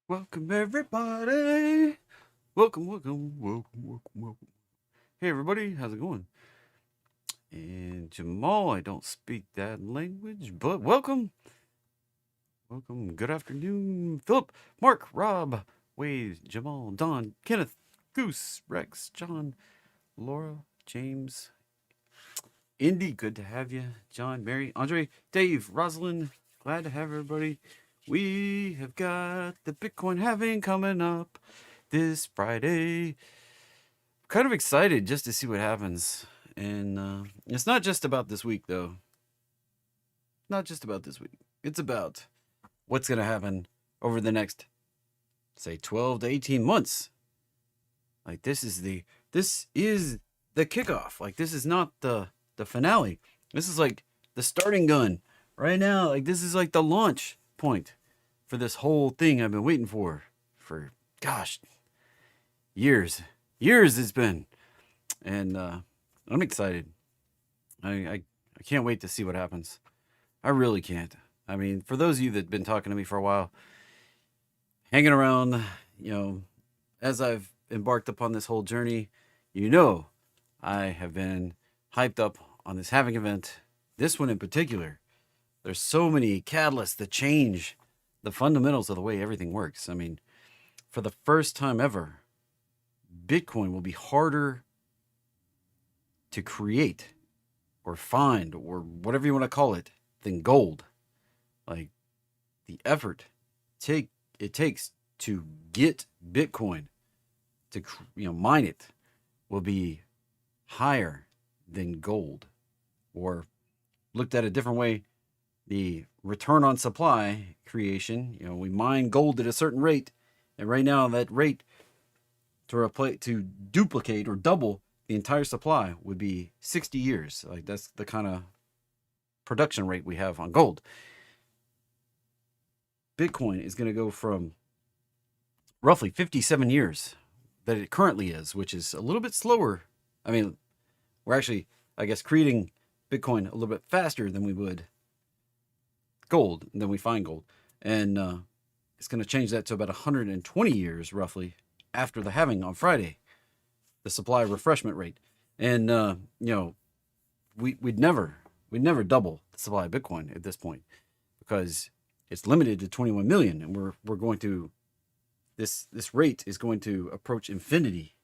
Welcome everybody. Welcome. Hey everybody, how's it going? And Jamal, I don't speak that language, but welcome. Good afternoon. Philip, Mark, Rob, Wade, Jamal, Don, Kenneth, Goose, Rex, John, Laura, James, Indy, good to have you. John, Mary, Andre, Dave, Rosalind, glad to have everybody. We have got the Bitcoin halving coming up this Friday. Kind of excited just to see what happens. And it's not just about this week, though. Not just about this week. It's about what's going to happen over the next, say, 12 to 18 months. Like, this is the kickoff. Like, this is not the finale. This is like the starting gun right now. Like, this is like the launch point for this whole thing I've been waiting for gosh, years it's been. And I'm excited. I can't wait to see what happens. I really can't. I mean, for those of you that have been talking to me for a while, hanging around, as I've embarked upon this whole journey, I have been hyped up on this halving event, this one in particular. There's so many catalysts that change the fundamentals of the way everything works. I mean, for the first time ever, Bitcoin will be harder to create or find or whatever you want to call it than gold. Like, the effort it takes to get Bitcoin to mine it will be higher than gold. Or looked at a different way, the return on supply creation, we mine gold at a certain rate, and right now that rate to duplicate or double the entire supply would be 60 years. Like, that's the kind of production rate we have on gold. Bitcoin is going to go from roughly 57 years that it currently is, which is a little bit slower. I mean, we're actually, I guess, creating Bitcoin a little bit faster than we would gold, than we find gold. And it's going to change that to about 120 years, roughly, after the halving on Friday, the supply refreshment rate. And, we'd never double the supply of Bitcoin at this point, because it's limited to 21 million. And we're going to, this rate is going to approach infinity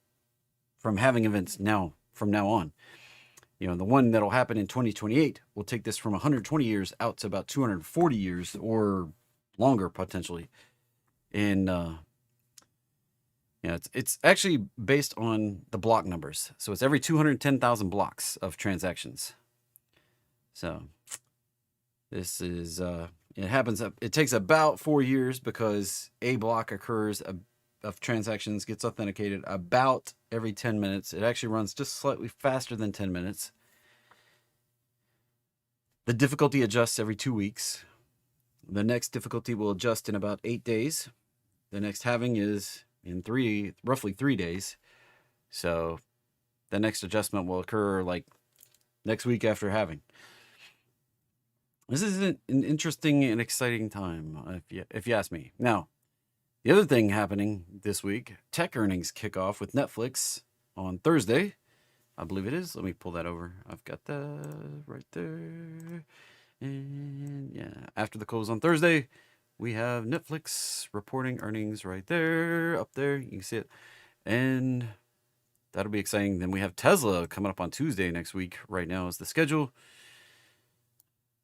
from halving events from now on. The one that'll happen in 2028 will take this from 120 years out to about 240 years or longer, potentially. And, it's actually based on the block numbers. So it's every 210,000 blocks of transactions. So this is, it takes about 4 years, because a block occurs of transactions gets authenticated about every 10 minutes. It actually runs just slightly faster than 10 minutes. The difficulty adjusts every 2 weeks. The next difficulty will adjust in about 8 days. The next halving is in roughly 3 days. So the next adjustment will occur like next week after halving. This is an interesting and exciting time, if you ask me. Now, the other thing happening this week, tech earnings kick off with Netflix on Thursday. I believe it is. Let me pull that over. I've got that right there. And yeah, after the close on Thursday, we have Netflix reporting earnings right there, up there. You can see it. And that'll be exciting. Then we have Tesla coming up on Tuesday next week. Right now is the schedule.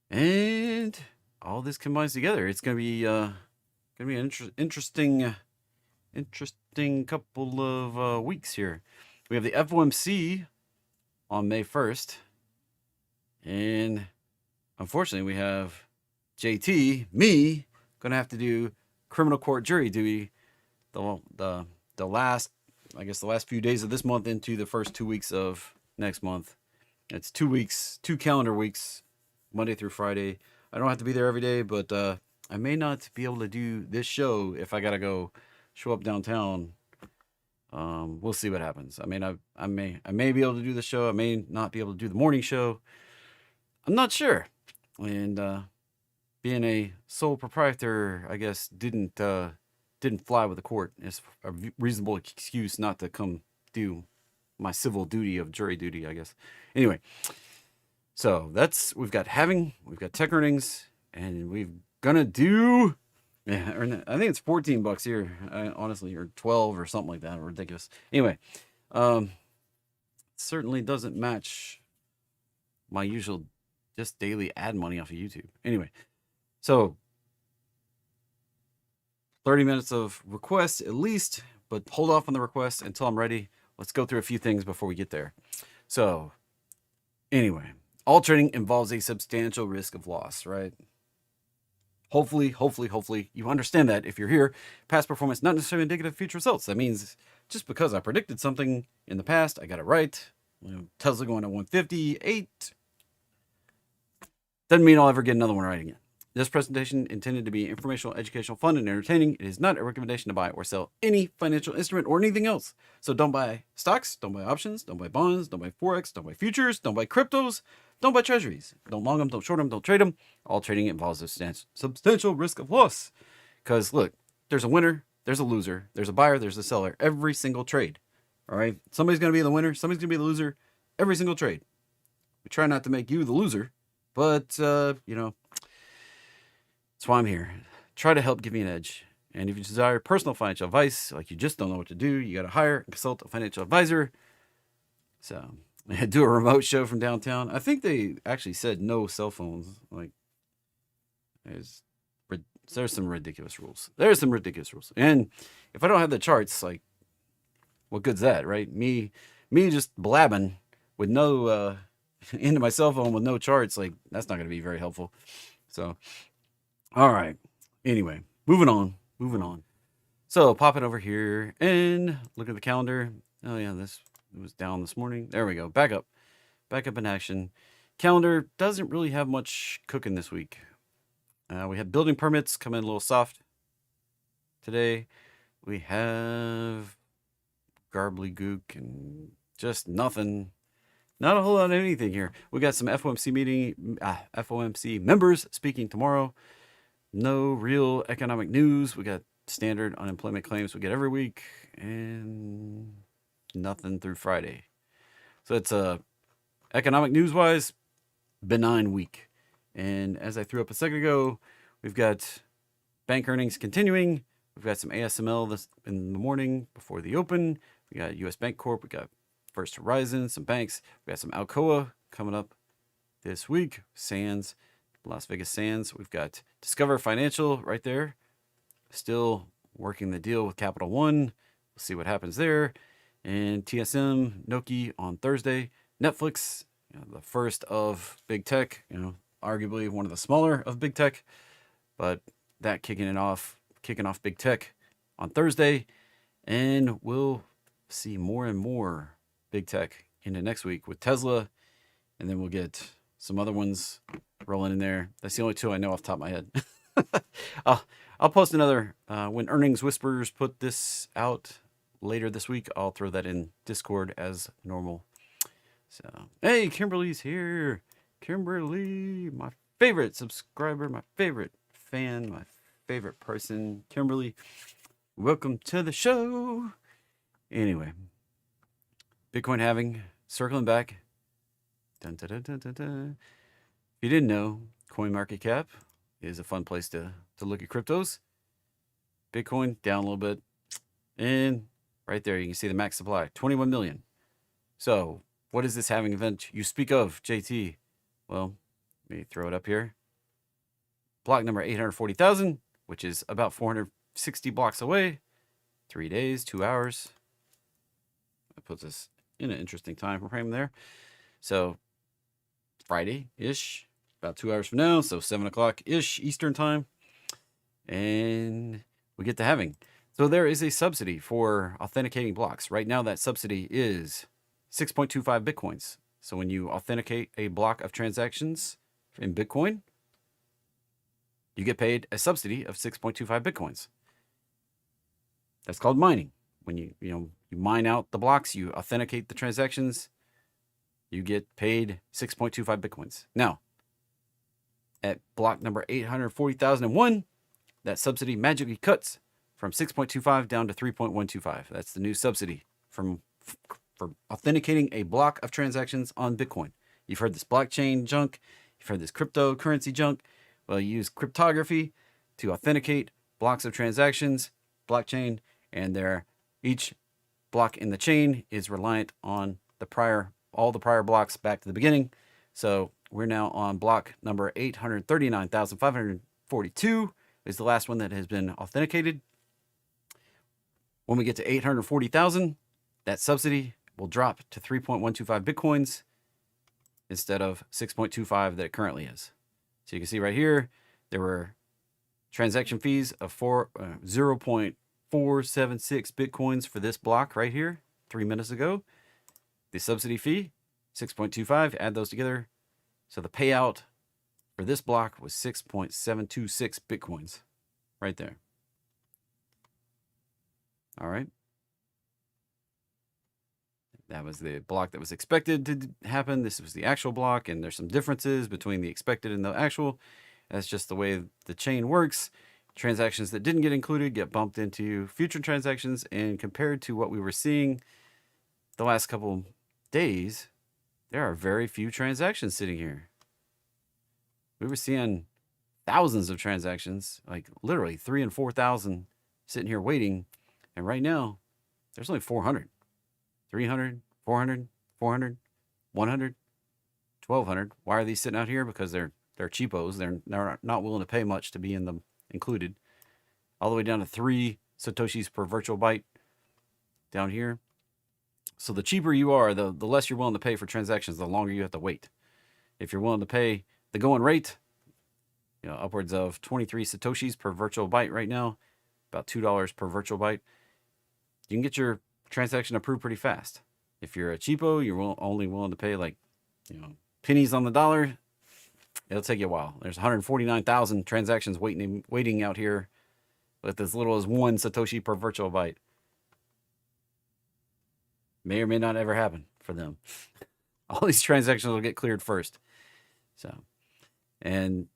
And all this combines together. It's going to be an interesting couple of weeks here. We have the FOMC on May 1st. And unfortunately, we have JT, me, going to have to do criminal court jury duty the last few days of this month into the first 2 weeks of next month. It's 2 weeks, 2 calendar weeks, Monday through Friday. I don't have to be there every day, but I may not be able to do this show if I got to show up downtown. We'll see what happens. I mean, I may be able to do the show. I may not be able to do the morning show. I'm not sure. And being a sole proprietor, I guess, didn't didn't fly with the court. It's a reasonable excuse not to come do my civil duty of jury duty, I guess. Anyway, so we've got halving, we've got tech earnings, and we've gonna do, yeah, I think it's $14 here, honestly, or 12 or something like that, ridiculous. Anyway, certainly doesn't match my usual just daily ad money off of YouTube. Anyway, so 30 minutes of requests at least, but hold off on the requests until I'm ready. Let's go through a few things before we get there. So anyway, all trading involves a substantial risk of loss, right? Hopefully you understand that if you're here. Past performance, not necessarily indicative of future results. That means just because I predicted something in the past, I got it right. Tesla going to 158 doesn't mean I'll ever get another one right again. This presentation intended to be informational, educational, fun, and entertaining. It is not a recommendation to buy or sell any financial instrument or anything else. So don't buy stocks, don't buy options, don't buy bonds, don't buy Forex, don't buy futures, don't buy cryptos, don't buy treasuries. Don't long them, don't short them, don't trade them. All trading involves a substantial risk of loss. Because look, there's a winner, there's a loser, there's a buyer, there's a seller. Every single trade. All right? Somebody's going to be the winner, somebody's going to be the loser. Every single trade. We try not to make you the loser, but, that's why I'm here. Try to help give you an edge. And if you desire personal financial advice, like you just don't know what to do, you got to hire and consult a financial advisor. So do a remote show from downtown. I think they actually said no cell phones. Like there's some ridiculous rules. There's some ridiculous rules. And if I don't have the charts, like what good's that, right? Me just blabbing with no into my cell phone with no charts, like that's not going to be very helpful. So all right. Anyway, moving on. So popping over here and look at the calendar. Oh yeah, it was down this morning. There we go. Back up in action. Calendar doesn't really have much cooking this week. We have building permits come in a little soft today. We have gook and just nothing. Not a whole lot of anything here. We got some FOMC members speaking tomorrow. No real economic news. We got standard unemployment claims we get every week and nothing through Friday. So it's economic news wise, benign week. And as I threw up a second ago, we've got bank earnings continuing. We've got some ASML this in the morning before the open. We got US Bank Corp. We got First Horizon, some banks. We got some Alcoa coming up this week. Sands. Las Vegas Sands. We've got Discover Financial right there. Still working the deal with Capital One. We'll see what happens there. And TSM, Noki on Thursday. Netflix, the first of big tech, arguably one of the smaller of big tech, but that kicking off big tech on Thursday. And we'll see more and more big tech into next week with Tesla. And then we'll get some other ones rolling in there. That's the only two I know off the top of my head. I'll post another when Earnings Whispers put this out later this week. I'll throw that in Discord as normal. So, hey, Kimberly's here. Kimberly, my favorite subscriber, my favorite fan, my favorite person. Kimberly, welcome to the show. Anyway, Bitcoin halving, circling back. Dun, dun, dun, dun, dun, dun. If you didn't know, CoinMarketCap is a fun place to look at cryptos. Bitcoin down a little bit. And right there, you can see the max supply, 21 million. So what is this halving event you speak of, JT? Well, let me throw it up here. Block number 840,000, which is about 460 blocks away. 3 days, 2 hours. That puts us in an interesting time frame there. So Friday-ish, about 2 hours from now, so 7 o'clock-ish Eastern time. And we get to halving. So there is a subsidy for authenticating blocks. Right now, that subsidy is 6.25 Bitcoins. So when you authenticate a block of transactions in Bitcoin, you get paid a subsidy of 6.25 Bitcoins. That's called mining. When you mine out the blocks, you authenticate the transactions, you get paid 6.25 Bitcoins. Now, at block number 840,001, that subsidy magically cuts from 6.25 down to 3.125. That's the new subsidy for authenticating a block of transactions on Bitcoin. You've heard this blockchain junk. You've heard this cryptocurrency junk. Well, you use cryptography to authenticate blocks of transactions, blockchain, and each block in the chain is reliant on all the prior blocks back to the beginning. So we're now on block number 839,542 is the last one that has been authenticated. When we get to 840,000, that subsidy will drop to 3.125 Bitcoins instead of 6.25 that it currently is. So you can see right here, there were transaction fees of 0.476 Bitcoins for this block right here 3 minutes ago. The subsidy fee, 6.25, add those together. So the payout for this block was 6.726 Bitcoins right there. All right. That was the block that was expected to happen. This was the actual block, and there's some differences between the expected and the actual. That's just the way the chain works. Transactions that didn't get included get bumped into future transactions, and compared to what we were seeing the last couple days, there are very few transactions sitting here. We were seeing thousands of transactions, like literally 3,000 and 4,000 sitting here waiting. And right now, there's only 400, 300, 400, 400, 100, 1,200. Why are these sitting out here? Because they're cheapos. They're not willing to pay much to be in them included. All the way down to 3 Satoshis per virtual byte down here. So the cheaper you are, the less you're willing to pay for transactions, the longer you have to wait. If you're willing to pay the going rate, upwards of 23 Satoshis per virtual byte right now, about $2 per virtual byte, you can get your transaction approved pretty fast. If you're a cheapo, you're only willing to pay pennies on the dollar, it'll take you a while. There's 149,000 transactions waiting out here with as little as 1 Satoshi per virtual byte. May or may not ever happen for them. All these transactions will get cleared first. So, and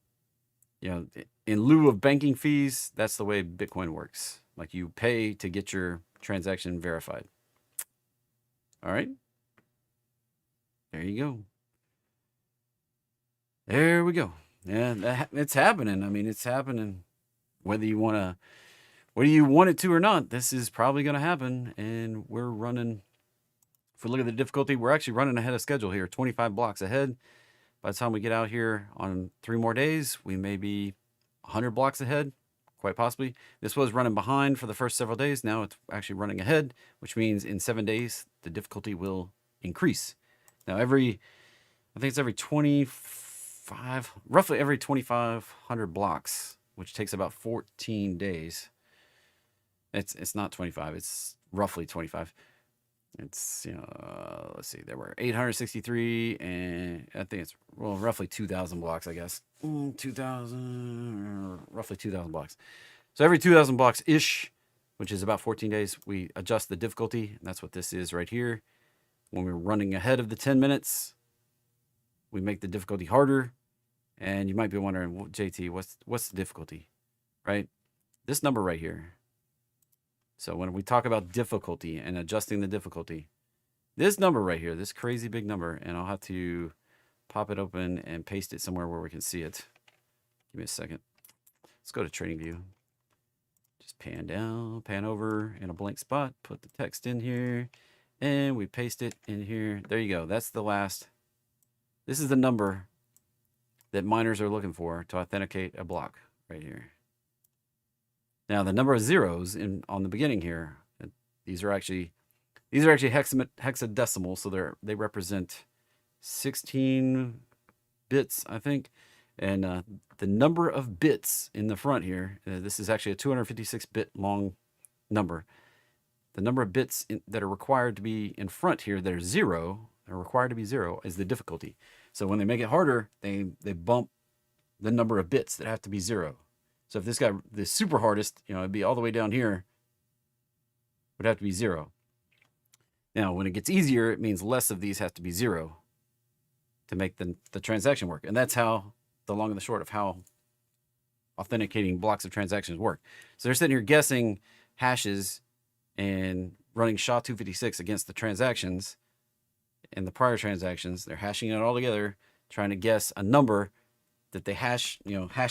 in lieu of banking fees, that's the way Bitcoin works. Like, you pay to get your transaction verified. All right. There you go. There we go. Yeah, it's happening. I mean, it's happening. Whether you want it to or not, this is probably going to happen. And we're running, if we look at the difficulty, we're actually running ahead of schedule here, 25 blocks ahead. By the time we get out here on 3 more days, we may be 100 blocks ahead, quite possibly. This was running behind for the first several days. Now it's actually running ahead, which means in 7 days, the difficulty will increase. Now, roughly every 2,500 blocks, which takes about 14 days. It's not 25, it's roughly 25. It's, let's see, there were 863, and I think it's, roughly 2,000 blocks, I guess. 2,000, roughly 2,000 blocks. So every 2,000 blocks-ish, which is about 14 days, we adjust the difficulty, and that's what this is right here. When we're running ahead of the 10 minutes, we make the difficulty harder, and you might be wondering, well, JT, what's the difficulty, right? This number right here. So when we talk about difficulty and adjusting the difficulty, this number right here, this crazy big number, and I'll have to pop it open and paste it somewhere where we can see it. Give me a second. Let's go to TradingView. Just pan down, pan over in a blank spot, put the text in here, and we paste it in here. There you go. That's the last. This is the number that miners are looking for to authenticate a block right here. Now, the number of zeros on the beginning here, these are actually hexadecimal, so they represent 16 bits, I think. And the number of bits in the front here, this is actually a 256-bit long number. The number of bits that are required to be in front here that are required to be 0, is the difficulty. So when they make it harder, they bump the number of bits that have to be 0. So if this guy, the super hardest, it'd be all the way down here, would have to be 0. Now, when it gets easier, it means less of these have to be 0 to make the transaction work. And that's how, the long and the short of how authenticating blocks of transactions work. So they're sitting here guessing hashes and running SHA-256 against the transactions and the prior transactions. They're hashing it all together, trying to guess a number that they hash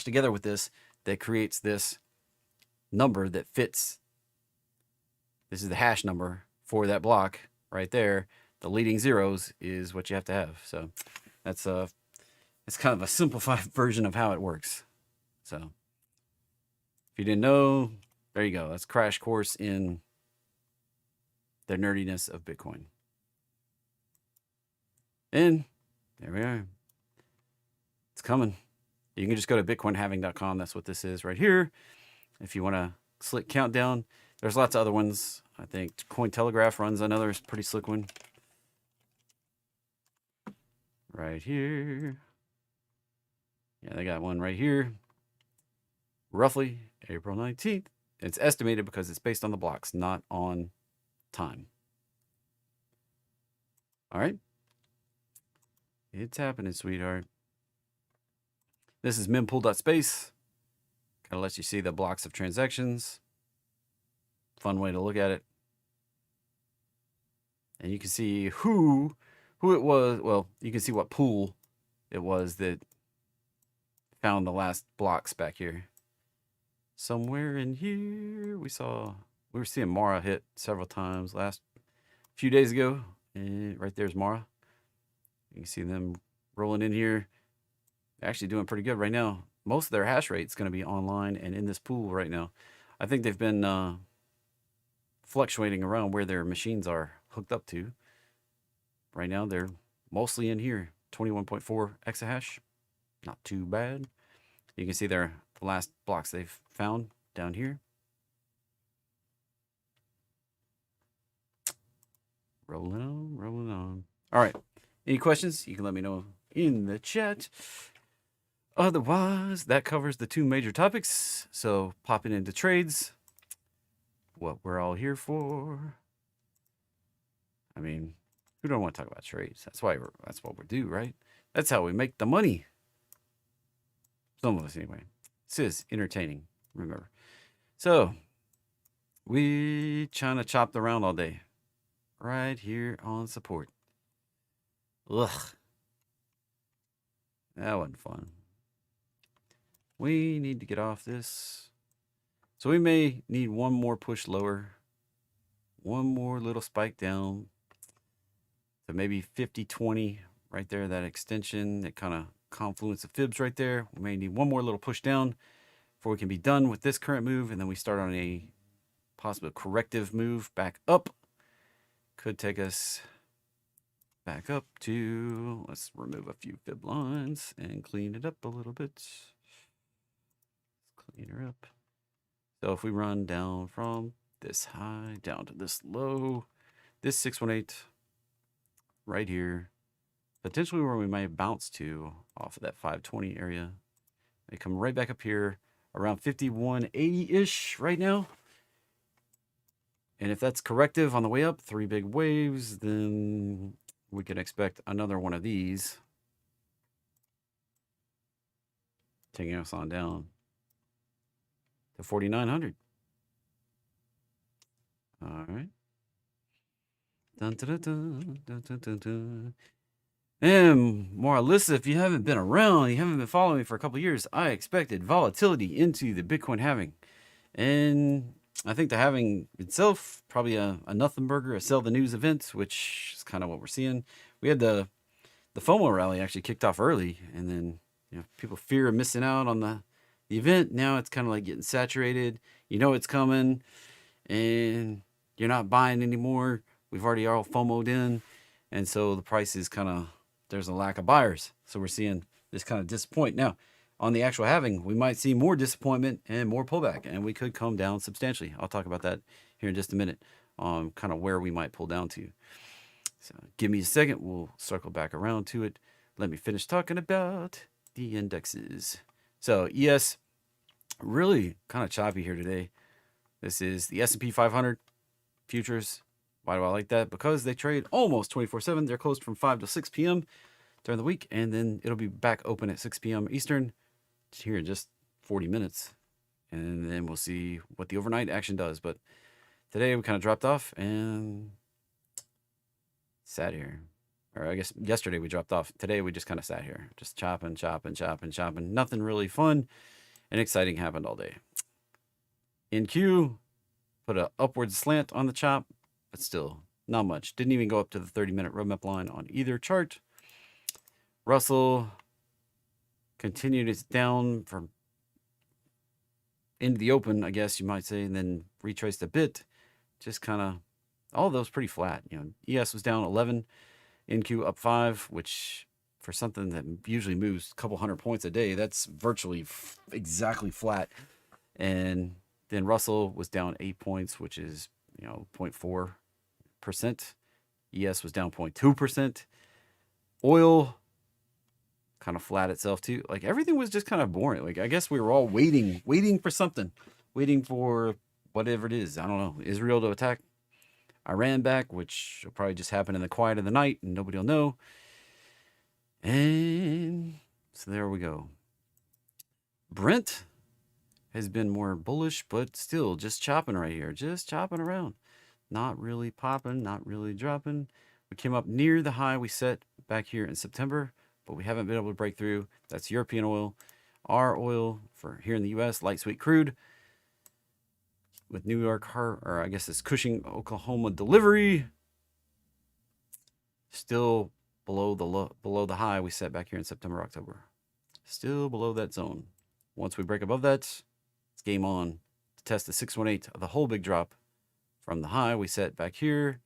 together with this that creates this number that fits. This is the hash number for that block right there. The leading zeros is what you have to have. So that's it's kind of a simplified version of how it works. So if you didn't know, there you go. That's crash course in the nerdiness of Bitcoin. And there we are. It's coming. You can just go to bitcoinhalving.com. That's what this is right here. If you want a slick countdown, there's lots of other ones. I think Cointelegraph runs another pretty slick one. Right here. Yeah, they got one right here. Roughly April 19th. It's estimated because it's based on the blocks, not on time. All right. It's happening, sweetheart. This is mempool.space. Kind of lets you see the blocks of transactions. Fun way to look at it. And you can see who it was. Well, you can see what pool it was that found the last blocks back here. Somewhere in here, we were seeing Mara hit several times last few days ago. And right there's Mara. You can see them rolling in here. They're actually doing pretty good right now. Most of their hash rate is going to be online and in this pool right now. I think they've been fluctuating around where their machines are hooked up to. Right now, they're mostly in here. 21.4 exahash. Not too bad. You can see the last blocks they've found down here. Rolling on, rolling on. All right. Any questions? You can let me know in the chat. Otherwise, that covers the two major topics. So popping into trades, what we're all here for. I mean, who don't want to talk about trades? That's what we do, right? That's how we make the money. Some of us anyway. This is entertaining, remember. So we trying to chop around all day. Right here on support. Ugh. That wasn't fun. We need to get off this. So we may need one more push lower. One more little spike down. So maybe 50-20 right there, that extension, that kind of confluence of fibs right there. We may need one more little push down before we can be done with this current move. And then we start on a possible corrective move back up. Could take us back up to, let's remove a few fib lines and clean it up a little bit. Let's clean her up. So if we run down from this high down to this low, this 618 right here, potentially where we might bounce to off of that 520 area. They come right back up here around 5180-ish right now. And if that's corrective on the way up, 3 big waves, then we can expect another one of these taking us on down to 4,900. All right. Dun, dun, dun, dun, dun, dun, dun. And more Alyssa, if you haven't been around, you haven't been following me for a couple of years, I expected volatility into the Bitcoin halving. And I think the halving itself, probably a nothing burger, a sell the news event, which is kind of what we're seeing. We had the FOMO rally actually kicked off early, and then people fear of missing out on the event. Now it's kind of like getting saturated. You know it's coming, and you're not buying anymore. We've already all FOMO'd in, and so the price is kind of, there's a lack of buyers. So we're seeing this kind of disappoint. Now, on the actual halving, we might see more disappointment and more pullback, and we could come down substantially. I'll talk about that here in just a minute, kind of where we might pull down to. So give me a second. We'll circle back around to it. Let me finish talking about the indexes. So ES, really kind of choppy here today. This is the S&P 500 futures. Why do I like that? Because they trade almost 24/7. They're closed from 5 to 6 p.m. during the week, and then it'll be back open at 6 p.m. Eastern here in just 40 minutes. And then we'll see what the overnight action does. But today we kind of dropped off and sat here. Or I guess yesterday we dropped off. Today we just kind of sat here, just chopping. Nothing really fun and exciting happened all day. NQ put an upward slant on the chop, but still not much. Didn't even go up to the 30-minute roadmap line on either chart. Russell continued its down from into the open, I guess you might say, and then retraced a bit. Just kind of all of those pretty flat. You know, ES was down 11, NQ up 5, which for something that usually moves a couple hundred points a day, that's virtually exactly flat. And then Russell was down 8 points, which is, 0.4%. ES was down 0.2%. Oil kind of flat itself too. Like everything was just kind of boring. Like I guess we were all waiting for something, waiting for whatever it is. I don't know. Israel to attack Iran back, which will probably just happen in the quiet of the night and nobody will know. And so there we go. Brent has been more bullish, but still just chopping right here, just chopping around. Not really popping, not really dropping. We came up near the high we set back here in September, but we haven't been able to break through. That's European oil. Our oil for here in the U.S., light sweet crude with New York, or I guess it's Cushing, Oklahoma delivery. Still below the high we set back here in September, October. Still below that zone. Once we break above that, it's game on to test the 618 of the whole big drop from the high we set back here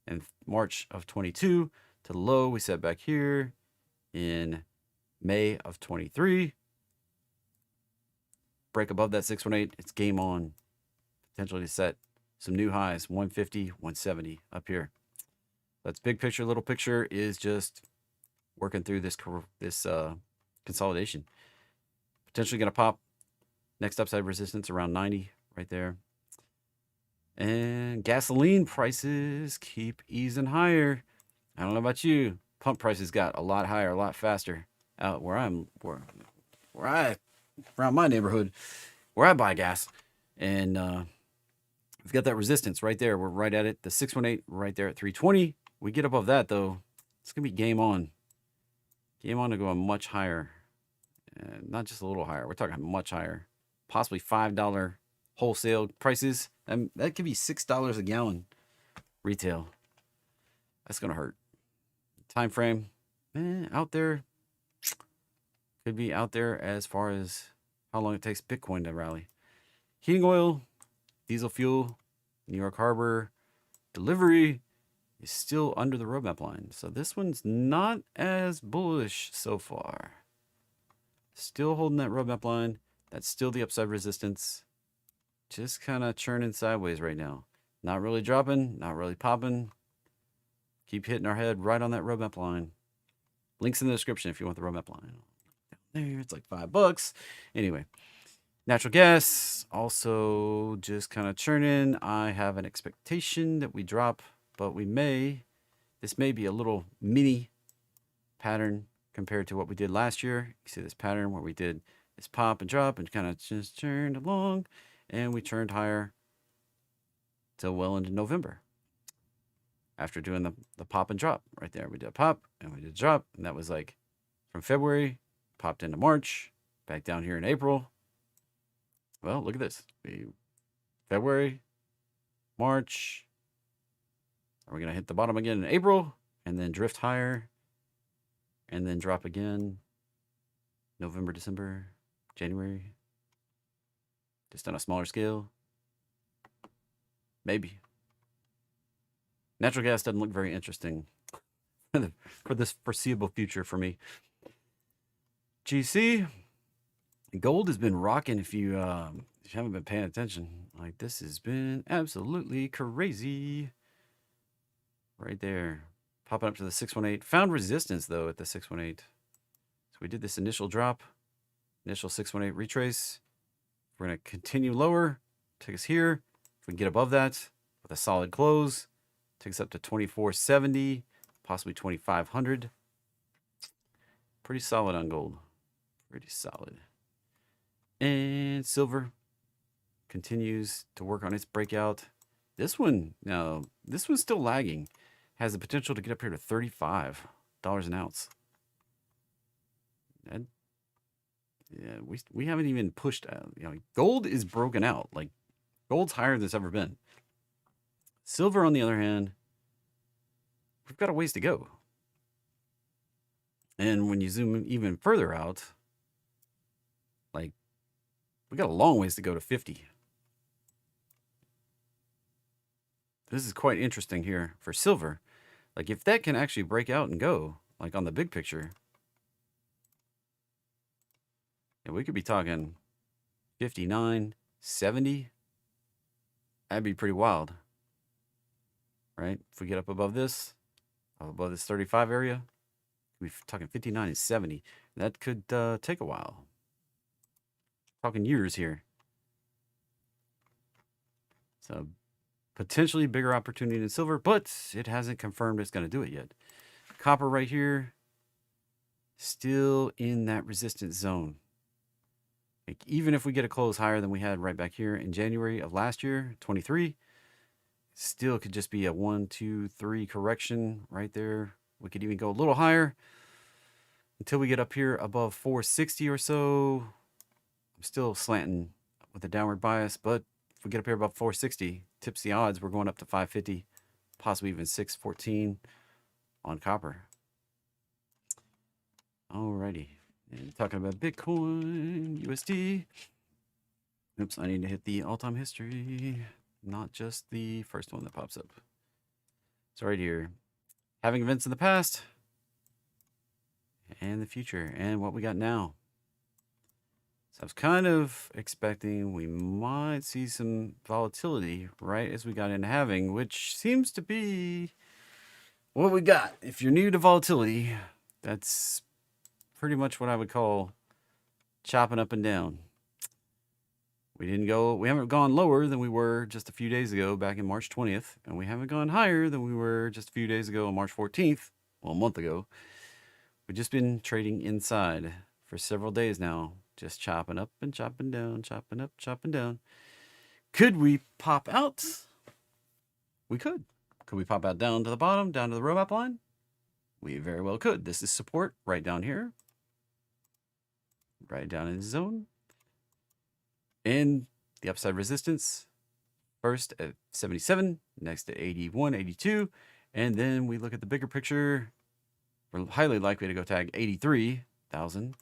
in March of 22 to the low we set back here in May of 23. Break above that 618, it's game on. Potentially to set some new highs, 150, 170 up here. That's big picture. Little picture is just working through this consolidation. Potentially going to pop. Next upside resistance around 90 right there. And gasoline prices keep easing higher. I don't know about you. Pump prices got a lot higher, a lot faster out where around my neighborhood, where I buy gas. And we've got that resistance right there. We're right at it. The 618 right there at 320. We get above that though, it's gonna be game on. Game on to go much higher. Not just a little higher. We're talking much higher. Possibly $5 wholesale prices. That could be $6 a gallon retail. That's gonna hurt. Time frame, out there. Could be out there as far as how long it takes Bitcoin to rally. Heating oil, diesel fuel, New York Harbor delivery is still under the roadmap line. So this one's not as bullish so far. Still holding that roadmap line. That's still the upside resistance. Just kind of churning sideways right now. Not really dropping, not really popping. Keep hitting our head right on that roadmap line. Links in the description if you want the roadmap line. Down there, it's like $5. Anyway, natural gas also just kind of churning. I have an expectation that we drop, but this may be a little mini pattern compared to what we did last year. You see this pattern where we did this pop and drop and kind of just churned along, and we turned higher till well into November. After doing the pop and drop right there, we did a pop and we did a drop, and that was like from February, popped into March, back down here in April. Well, look at this. February, March. Are we going to hit the bottom again in April and then drift higher and then drop again November, December, January? Just on a smaller scale? Maybe. Natural gas doesn't look very interesting for this foreseeable future for me. GC, gold has been rocking if you haven't been paying attention. Like, this has been absolutely crazy. Right there. Popping up to the 618. Found resistance, though, at the 618. So we did this initial drop. Initial 618 retrace. We're going to continue lower. Take us here. If we can get above that with a solid close, take us up to 2470, possibly 2500. Pretty solid on gold. Pretty solid. And silver continues to work on its breakout. This one, now, this one's still lagging. Has the potential to get up here to $35 an ounce. And yeah, we haven't even pushed. Gold is broken out. Like, gold's higher than it's ever been. Silver, on the other hand, we've got a ways to go. And when you zoom even further out, like, we got a long ways to go to 50. This is quite interesting here for silver. Like, if that can actually break out and go, like on the big picture, yeah, we could be talking 59, 70. That'd be pretty wild, right? If we get up above this 35 area, we're talking 59 and 70. That could take a while. Talking years here. So potentially bigger opportunity than silver, but it hasn't confirmed it's going to do it yet. Copper right here, still in that resistance zone. Like, even if we get a close higher than we had right back here in January of last year, 23, still could just be a 1, 2, 3 correction right there. We could even go a little higher until we get up here above 460 or so. I'm still slanting with a downward bias, but if we get up here above 460, tips the odds we're going up to 550, possibly even 614 on copper. Alrighty. And talking about Bitcoin, USD. Oops, I need to hit the all-time history, not just the first one that pops up. So right here, having events in the past and the future and what we got now. So I was kind of expecting we might see some volatility right as we got into halving, which seems to be what we got. If you're new to volatility, that's pretty much what I would call chopping up and down. We haven't gone lower than we were just a few days ago back in March 20th, and we haven't gone higher than we were just a few days ago on March 14th, well, a month ago. We've just been trading inside for several days now, just chopping up and chopping down, chopping up, chopping down. Could we pop out? We could. Could we pop out down to the bottom, down to the roadmap line? We very well could. This is support right down here. Right down in the zone. And the upside resistance, first at 77, next at 81, 82. And then we look at the bigger picture. We're highly likely to go tag 83,000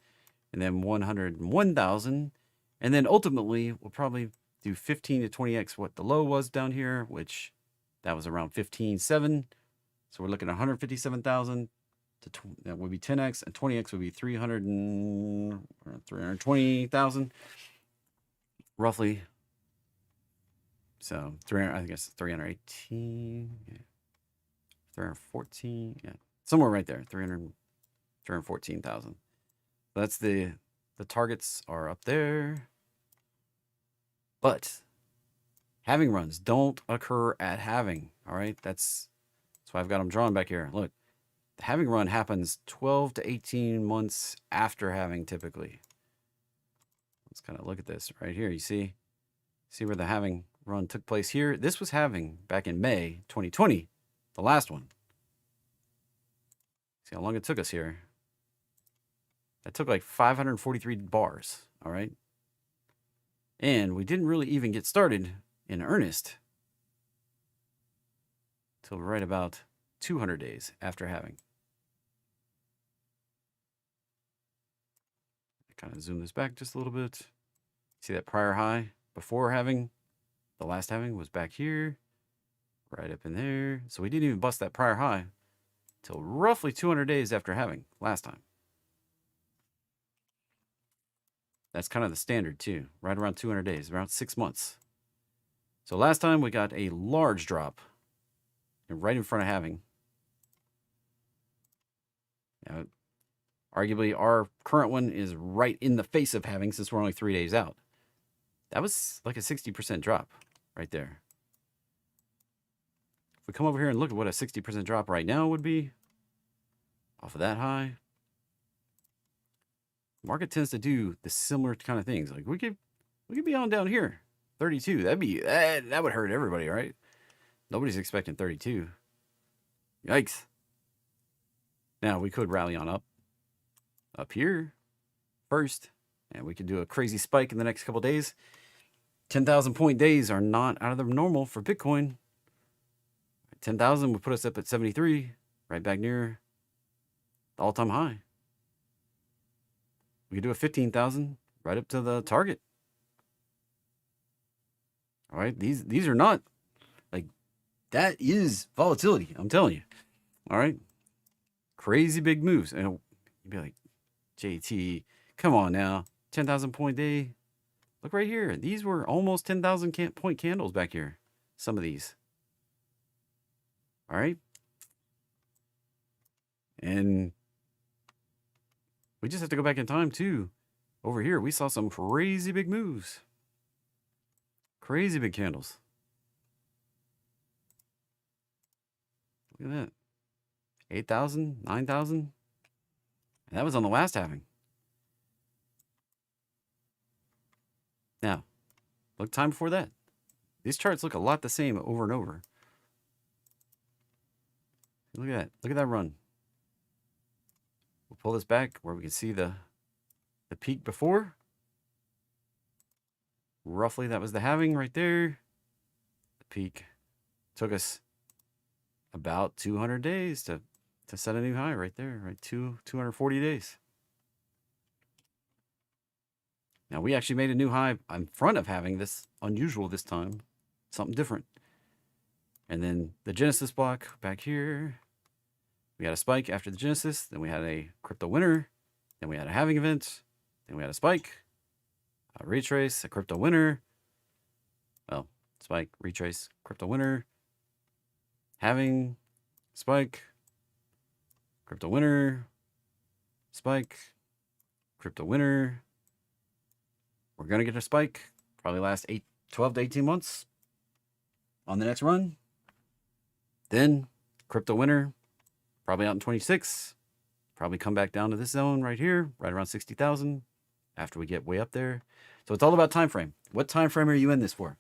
and then 101,000. And then ultimately, we'll probably do 15 to 20x what the low was down here, which that was around 15.7. So we're looking at 157,000. That would be 10x, and 20x would be 320,000 roughly. So I guess 318, yeah, 314, yeah, somewhere right there, 314,000. That's the targets are up there, but halving runs don't occur at halving. All right, that's why I've got them drawn back here. Look. The halving run happens 12 to 18 months after halving typically. Let's kind of look at this right here. You see where the halving run took place here? This was halving back in May 2020, the last one. See how long it took us here? That took like 543 bars, all right? And we didn't really even get started in earnest till right about 200 days after halving. Kind of zoom this back just a little bit. See that prior high before halving? The last halving was back here, right up in there. So we didn't even bust that prior high till roughly 200 days after halving last time. That's kind of the standard too, right around 200 days, around 6 months. So last time we got a large drop right in front of halving. Now, arguably, our current one is right in the face of halving since we're only 3 days out. That was like a 60% drop right there. If we come over here and look at what a 60% drop right now would be off of that high, market tends to do the similar kind of things. Like we could be on down here, 32. That would hurt everybody, right? Nobody's expecting 32. Yikes. Now we could rally on up here first, and we could do a crazy spike in the next couple days. 10,000 point days are not out of the normal for Bitcoin. 10,000 would put us up at 73, right back near the all-time high. We could do a 15,000 right up to the target. All right, these are not like, that is volatility. I'm telling you. All right, crazy big moves, and you'd be like, JT, come on now, 10,000 point day. Look right here. These were almost 10,000 point candles back here. Some of these. All right, and we just have to go back in time too. Over here, we saw some crazy big moves. Crazy big candles. Look at that. 8,000, 9,000. And that was on the last halving. Now, look time before that. These charts look a lot the same over and over. Look at that. Look at that run. We'll pull this back where we can see the peak before. Roughly, that was the halving right there. The peak took us about 200 days to set a new high right there, right? 240 days. Now, we actually made a new high in front of having this unusual this time, something different. And then the Genesis block back here. We had a spike after the Genesis. Then we had a crypto winter. Then we had a halving event. Then we had a spike, a retrace, a crypto winter. Well, spike, retrace, crypto winter. Halving, spike, crypto winter, spike, crypto winter. We're going to get a spike, probably last 12 to 18 months on the next run. Then crypto winter, probably out in 26. Probably come back down to this zone right here, right around 60,000 after we get way up there. So it's all about time frame. What time frame are you in this for?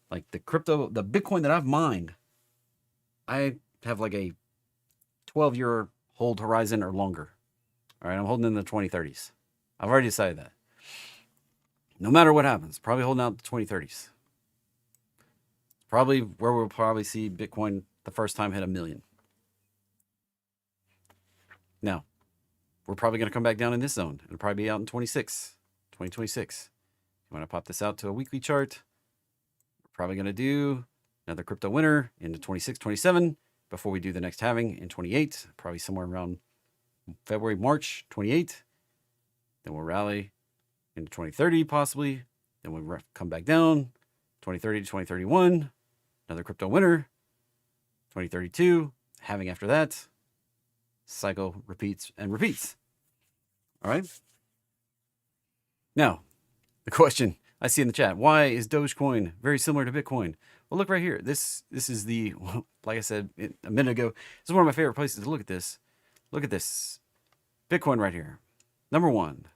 Like the Bitcoin that I've mined, I have like a 12-year hold horizon or longer. All right, I'm holding in the 2030s. I've already decided that. No matter what happens, probably holding out the 2030s. Probably where we'll probably see Bitcoin the first time hit 1 million. Now, we're probably going to come back down in this zone. It'll probably be out in 2026. You want to pop this out to a weekly chart. We're probably going to do another crypto winter into 26, 27 before we do the next halving in 28, probably somewhere around February, March 28. Then we'll rally into 2030 possibly. Then we'll come back down 2030 to 2031, another crypto winter, 2032, halving after that. Cycle repeats and repeats. All right. Now, the question I see in the chat, why is Dogecoin very similar to Bitcoin? Well, look right here. This is the, like I said a minute ago, this is one of my favorite places to look at this. Look at this. Bitcoin right here. Number one,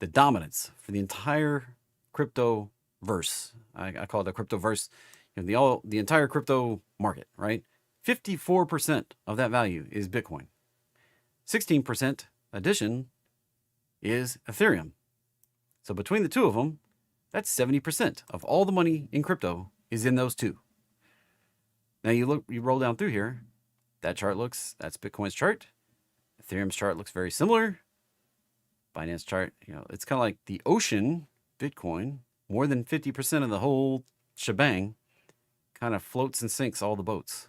the dominance for the entire crypto verse. I call it the crypto verse. You know, the entire crypto market, right? 54% of that value is Bitcoin. 16% addition is Ethereum. So between the two of them, that's 70% of all the money in crypto is in those two. Now you roll down through here. That's Bitcoin's chart. Ethereum's chart looks very similar. Binance chart, it's kind of like the ocean, Bitcoin, more than 50% of the whole shebang kind of floats and sinks all the boats.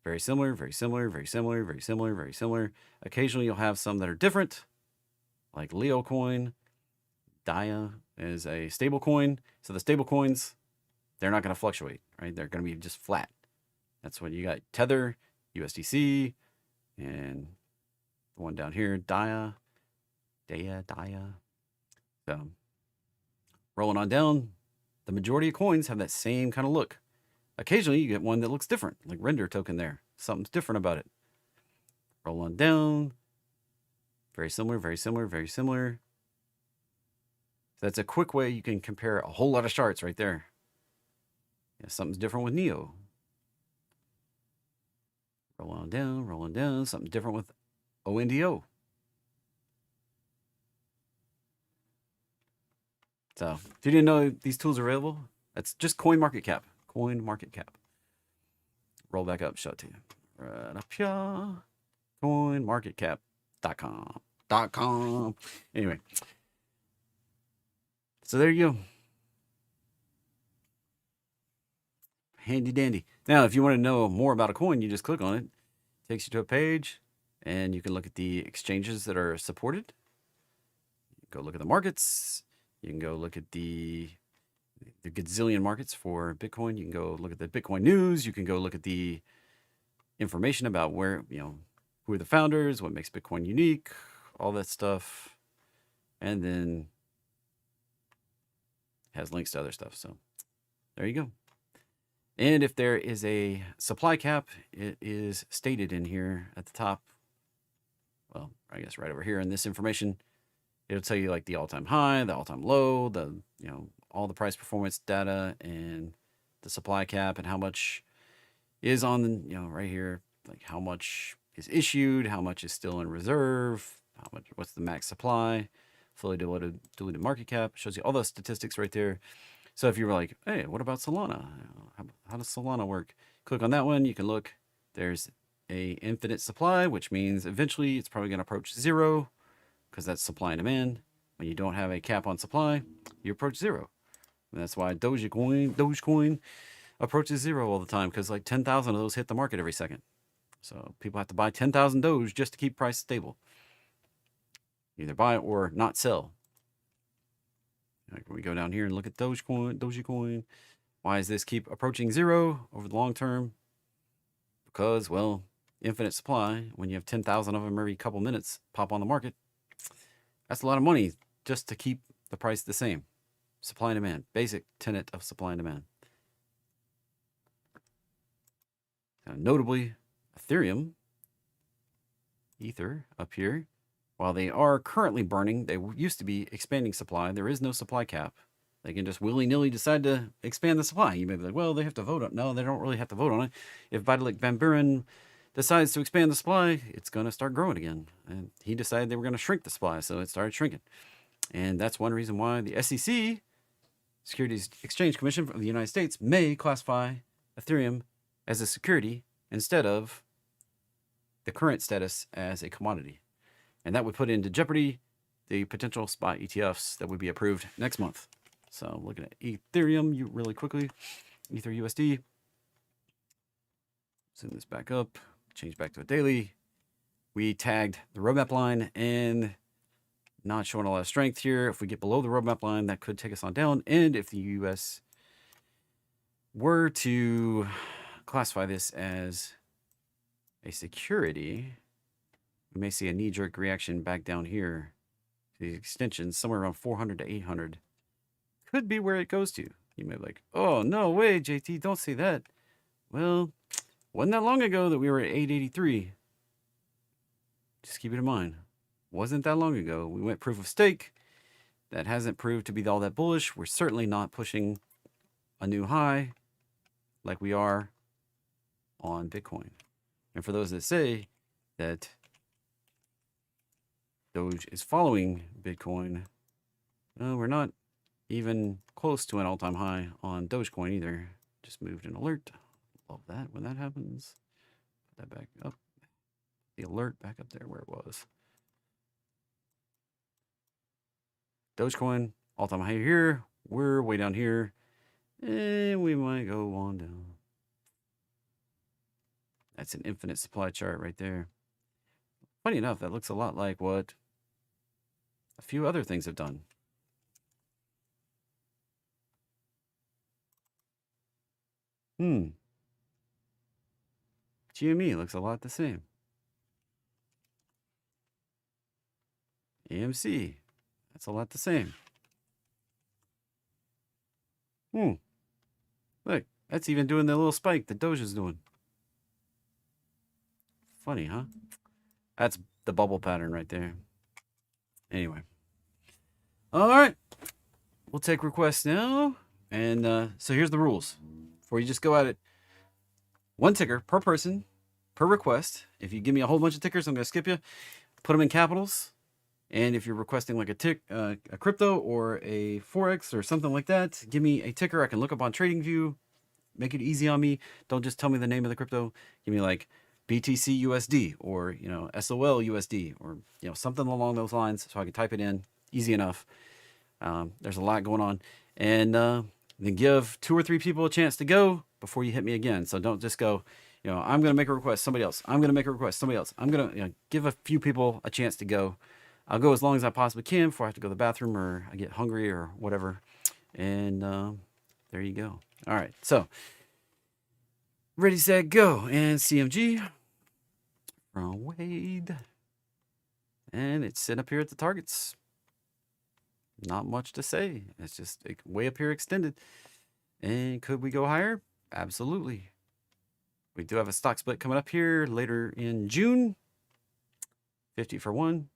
Very similar, very similar, very similar, very similar, very similar. Occasionally you'll have some that are different, like Leo coin. Dia is a stable coin. So the stable coins, they're not going to fluctuate, right? They're going to be just flat. That's when you got Tether, USDC, and the one down here, Dia. So rolling on down, the majority of coins have that same kind of look. Occasionally you get one that looks different, like Render token there. Something's different about it. Roll on down. Very similar, very similar, very similar. That's a quick way you can compare a whole lot of charts right there. Yeah, something's different with Neo. Rolling down. Something different with ONDO. So if you didn't know these tools are available, that's just CoinMarketCap. CoinMarketCap. Roll back up, show it to you. Right up here. CoinMarketCap.com. Anyway. So there you go. Handy dandy. Now, if you want to know more about a coin, you just click on it. It takes you to a page, and you can look at the exchanges that are supported. Go look at the markets. You can go look at the gazillion markets for Bitcoin. You can go look at the Bitcoin news. You can go look at the information about where, who are the founders, what makes Bitcoin unique, all that stuff. And then has links to other stuff. So there you go. And if there is a supply cap, it is stated in here at the top. Well, I guess right over here in this information, it'll tell you like the all-time high, the all-time low, the, all the price performance data and the supply cap and how much is on the, right here, like how much is issued, how much is still in reserve, what's the max supply, fully diluted market cap, shows you all those statistics right there. So if you were like, hey, what about Solana? How does Solana work? Click on that one. You can look. There's a infinite supply, which means eventually it's probably going to approach zero because that's supply and demand. When you don't have a cap on supply, you approach zero. And that's why Dogecoin approaches zero all the time because like 10,000 of those hit the market every second. So people have to buy 10,000 Doge just to keep price stable. Either buy or not sell. Like we go down here and look at Dogecoin. Why does this keep approaching zero over the long term? Because, well, infinite supply. When you have 10,000 of them every couple minutes pop on the market, that's a lot of money just to keep the price the same. Supply and demand. Basic tenet of supply and demand. Now, notably, Ethereum, Ether up here, while they are currently burning, they used to be expanding supply. There is no supply cap. They can just willy-nilly decide to expand the supply. You may be like, well, they have to vote on it. No, they don't really have to vote on it. If Vitalik Van Buren decides to expand the supply, it's going to start growing again. And he decided they were going to shrink the supply, so it started shrinking. And that's one reason why the SEC, Securities Exchange Commission of the United States, may classify Ethereum as a security instead of the current status as a commodity. And that would put into jeopardy the potential spot ETFs that would be approved next month. So looking at Ethereum really quickly, Ether USD. Zoom this back up, change back to a daily. We tagged the roadmap line and not showing a lot of strength here. If we get below the roadmap line, that could take us on down. And if the US were to classify this as a security, we may see a knee-jerk reaction back down here to the extension, somewhere around 400 to 800. Could be where it goes to. You may be like, oh, no way, JT, don't say that. Well, wasn't that long ago that we were at 883. Just keep it in mind. Wasn't that long ago. We went proof of stake. That hasn't proved to be all that bullish. We're certainly not pushing a new high like we are on Bitcoin. And for those that say that Doge is following Bitcoin, well, we're not even close to an all-time high on Dogecoin either. Just moved an alert. Love that when that happens. Put that back up. The alert back up there where it was. Dogecoin, all-time high here. We're way down here. And we might go on down. That's an infinite supply chart right there. Funny enough, that looks a lot like what a few other things have done. GME looks a lot the same. AMC, that's a lot the same. Look, that's even doing the little spike that Doge is doing. Funny, huh? That's the bubble pattern right there. Anyway. All right. We'll take requests now. And so here's the rules. Before you just go at it, one ticker per person, per request. If you give me a whole bunch of tickers, I'm going to skip you. Put them in capitals. And if you're requesting like a crypto or a Forex or something like that, give me a ticker I can look up on TradingView. Make it easy on me. Don't just tell me the name of the crypto. Give me like BTC USD or, SOL USD or, something along those lines so I can type it in. Easy enough. There's a lot going on. And then give 2 or 3 people a chance to go before you hit me again. So don't just go, I'm going to make a request, somebody else. I'm going to make a request, somebody else. I'm going to give a few people a chance to go. I'll go as long as I possibly can before I have to go to the bathroom or I get hungry or whatever. And there you go. All right. So ready, set, go. And CMG from Wade. And it's sitting up here at the targets. Not much to say. It's just way up here extended. And could we go higher? Absolutely. We do have a stock split coming up here later in June. 50 for 1.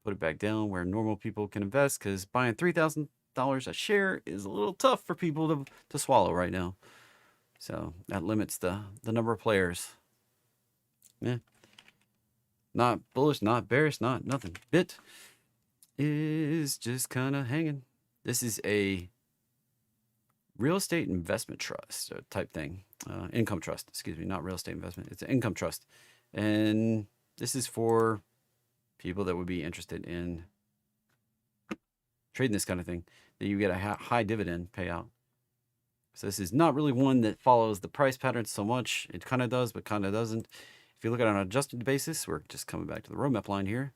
Put it back down where normal people can invest because buying $3,000 a share is a little tough for people to swallow right now. So that limits the number of players. Yeah. Not bullish, not bearish, not nothing. Bit is just kind of hanging. This is a real estate investment trust type thing. Income trust, excuse me, not real estate investment. It's an income trust. And this is for people that would be interested in trading this kind of thing, that you get a high dividend payout. So this is not really one that follows the price pattern so much. It kind of does, but kind of doesn't. If you look at it on an adjusted basis, we're just coming back to the roadmap line here.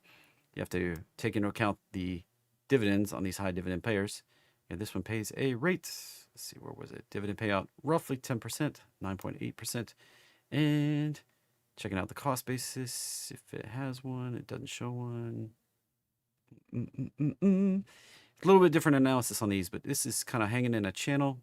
You have to take into account the dividends on these high dividend payers. And this one pays a rate. Let's see, where was it? Dividend payout, roughly 10%, 9.8%. And checking out the cost basis, if it has one, it doesn't show one. A little bit different analysis on these, but this is kind of hanging in a channel.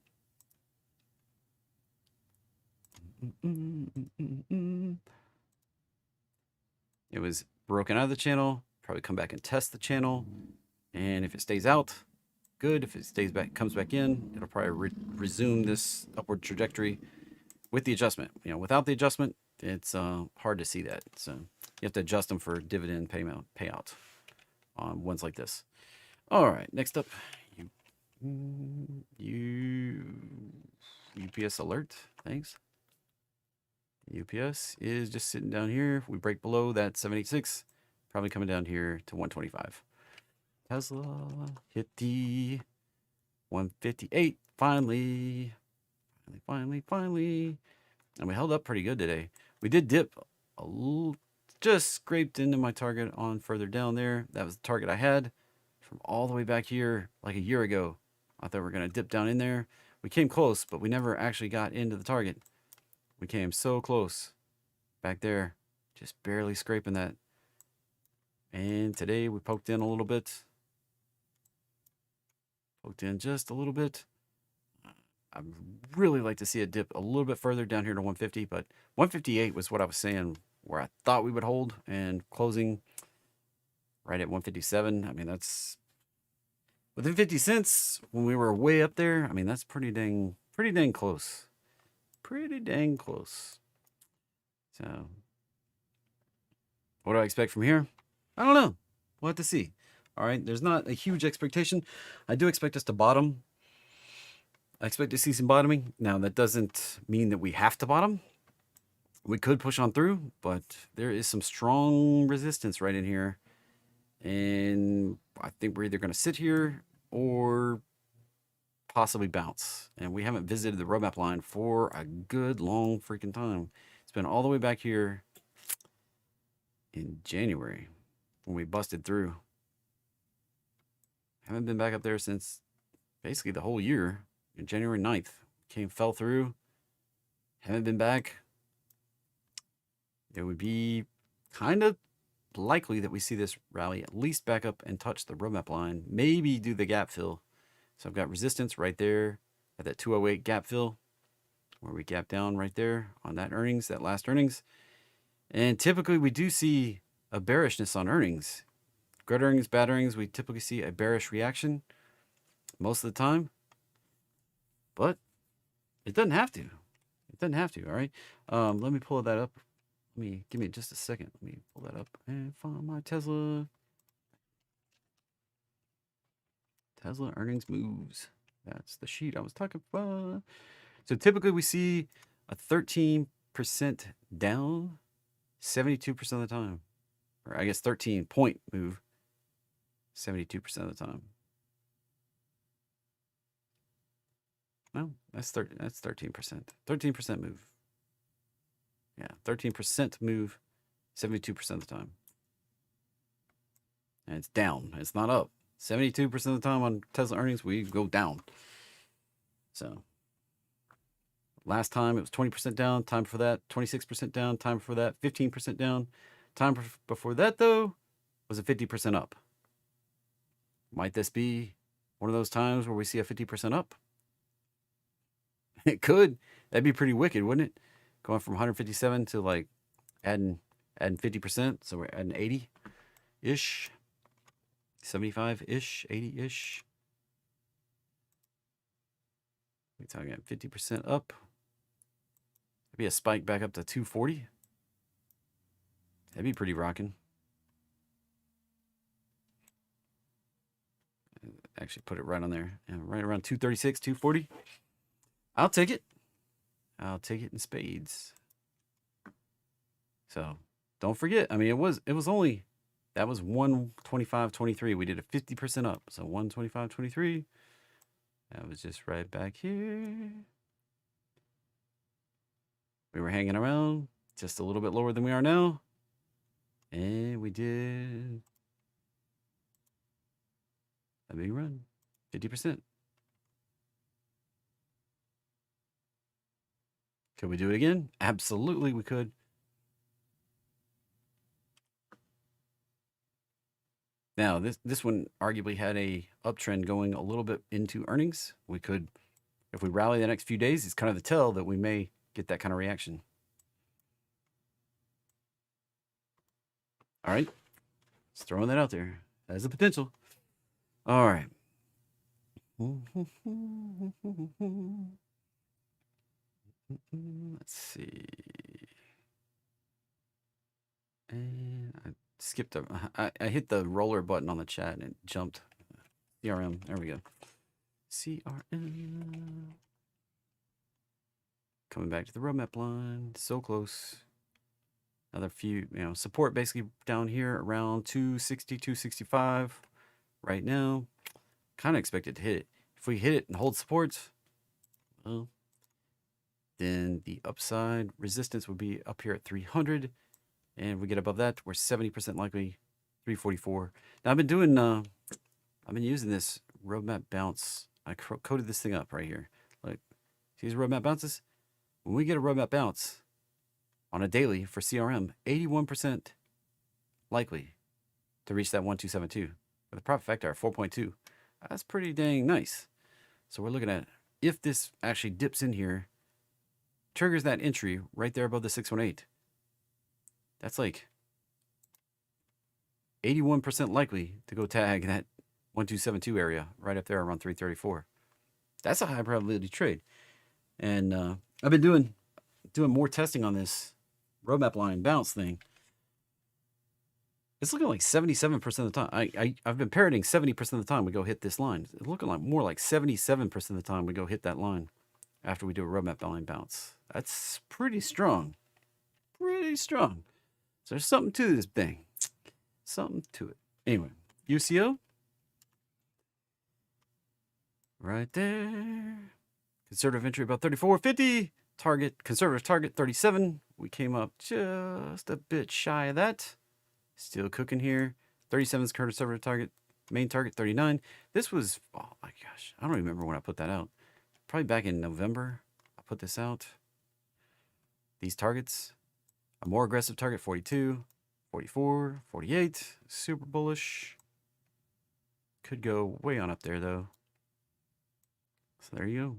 It was broken out of the channel. Probably come back and test the channel. And if it stays out, good. If it stays back, comes back in, it'll probably resume this upward trajectory with the adjustment. Without the adjustment, it's hard to see that. So you have to adjust them for dividend payout on ones like this. All right, next up, UPS alert. Thanks. UPS is just sitting down here. If we break below that 786, probably coming down here to 125. Tesla hit the 158 finally. And we held up pretty good today. We did dip a little, just scraped into my target on further down there. That was the target I had from all the way back here like a year ago. I thought we were going to dip down in there. We came close, but we never actually got into the target. We came so close back there, just barely scraping that. And today we poked in a little bit. Poked in just a little bit. I'd really like to see it dip a little bit further down here to 150, but 158 was what I was saying where I thought we would hold, and closing right at 157. I mean, that's within 50 cents when we were way up there. I mean, that's pretty dang close. Pretty dang close. So what do I expect from here? I don't know. We'll have to see. All right. There's not a huge expectation. I do expect us to bottom. I expect to see some bottoming. Now, that doesn't mean that we have to bottom. We could push on through, but there is some strong resistance right in here. And I think we're either going to sit here or possibly bounce. And we haven't visited the roadmap line for a good long freaking time. It's been all the way back here in January when we busted through. Haven't been back up there since basically the whole year. In January 9th, fell through. Haven't been back. It would be kind of likely that we see this rally at least back up and touch the roadmap line. Maybe do the gap fill. So I've got resistance right there at that 208 gap fill, where we gap down right there on that earnings, that last earnings. And typically we do see a bearishness on earnings Good earnings, bad earnings, we typically see a bearish reaction most of the time, but it doesn't have to. It doesn't have to, all right? Let me pull that up. Give me just a second. Let me pull that up and find my Tesla. Tesla earnings moves. That's the sheet I was talking about. So typically we see a 13% down 72% of the time. Or I guess 13-point move 72% of the time. No, that's 13%. 13% move. Yeah, 13% move 72% of the time. And it's down. It's not up. 72% of the time on Tesla earnings, we go down. So last time it was 20% down. Time for that, 26% down. Time for that, 15% down. Time before that, though, was a 50% up. Might this be one of those times where we see a 50% up? It could. That'd be pretty wicked, wouldn't it? Going from 157 to like adding 50%. So we're adding 80-ish. 75-ish, 80-ish. We're talking about 50% up. Maybe a spike back up to 240. That'd be pretty rocking. Actually put it right on there. Yeah, right around 236, 240. I'll take it. I'll take it in spades. So don't forget. I mean, it was only, that was 125.23. We did a 50% up. So 125.23. That was just right back here. We were hanging around just a little bit lower than we are now. And we did a big run, 50%. Could we do it again? Absolutely, we could. Now, this one arguably had a uptrend going a little bit into earnings. We could, if we rally the next few days, it's kind of the tell that we may get that kind of reaction. All right. Just throwing that out there as a potential. All right. Let's see. And I skipped I hit the roller button on the chat and it jumped. CRM. There we go. CRM. Coming back to the roadmap line. So close. Another few, support basically down here around 260, 265 right now. Kind of expected to hit it. If we hit it and hold supports, well, then the upside resistance would be up here at 300. And if we get above that, we're 70% likely 344. Now I've been using this roadmap bounce. I coded this thing up right here. Like, see these roadmap bounces? When we get a roadmap bounce on a daily for CRM, 81% likely to reach that 1272 with a profit factor of 4.2. That's pretty dang nice. So we're looking at if this actually dips in here, triggers that entry right there above the 618. That's like 81% likely to go tag that 1272 area right up there around 334. That's a high probability trade. And I've been doing more testing on this roadmap line bounce thing. It's looking like 77% of the time. I've been parroting 70% of the time we go hit this line. It's looking like more like 77% of the time we go hit that line after we do a roadmap line bounce. That's pretty strong. Pretty strong. So there's something to this thing. Something to it. Anyway, UCO. Right there. Conservative entry about 34.50. Conservative target 37. We came up just a bit shy of that. Still cooking here. 37 is conservative target. Main target 39. This was, oh my gosh, I don't remember when I put that out. Probably back in November. I put this out. These targets. A more aggressive target 42, 44, 48. Super bullish. Could go way on up there though. So there you go.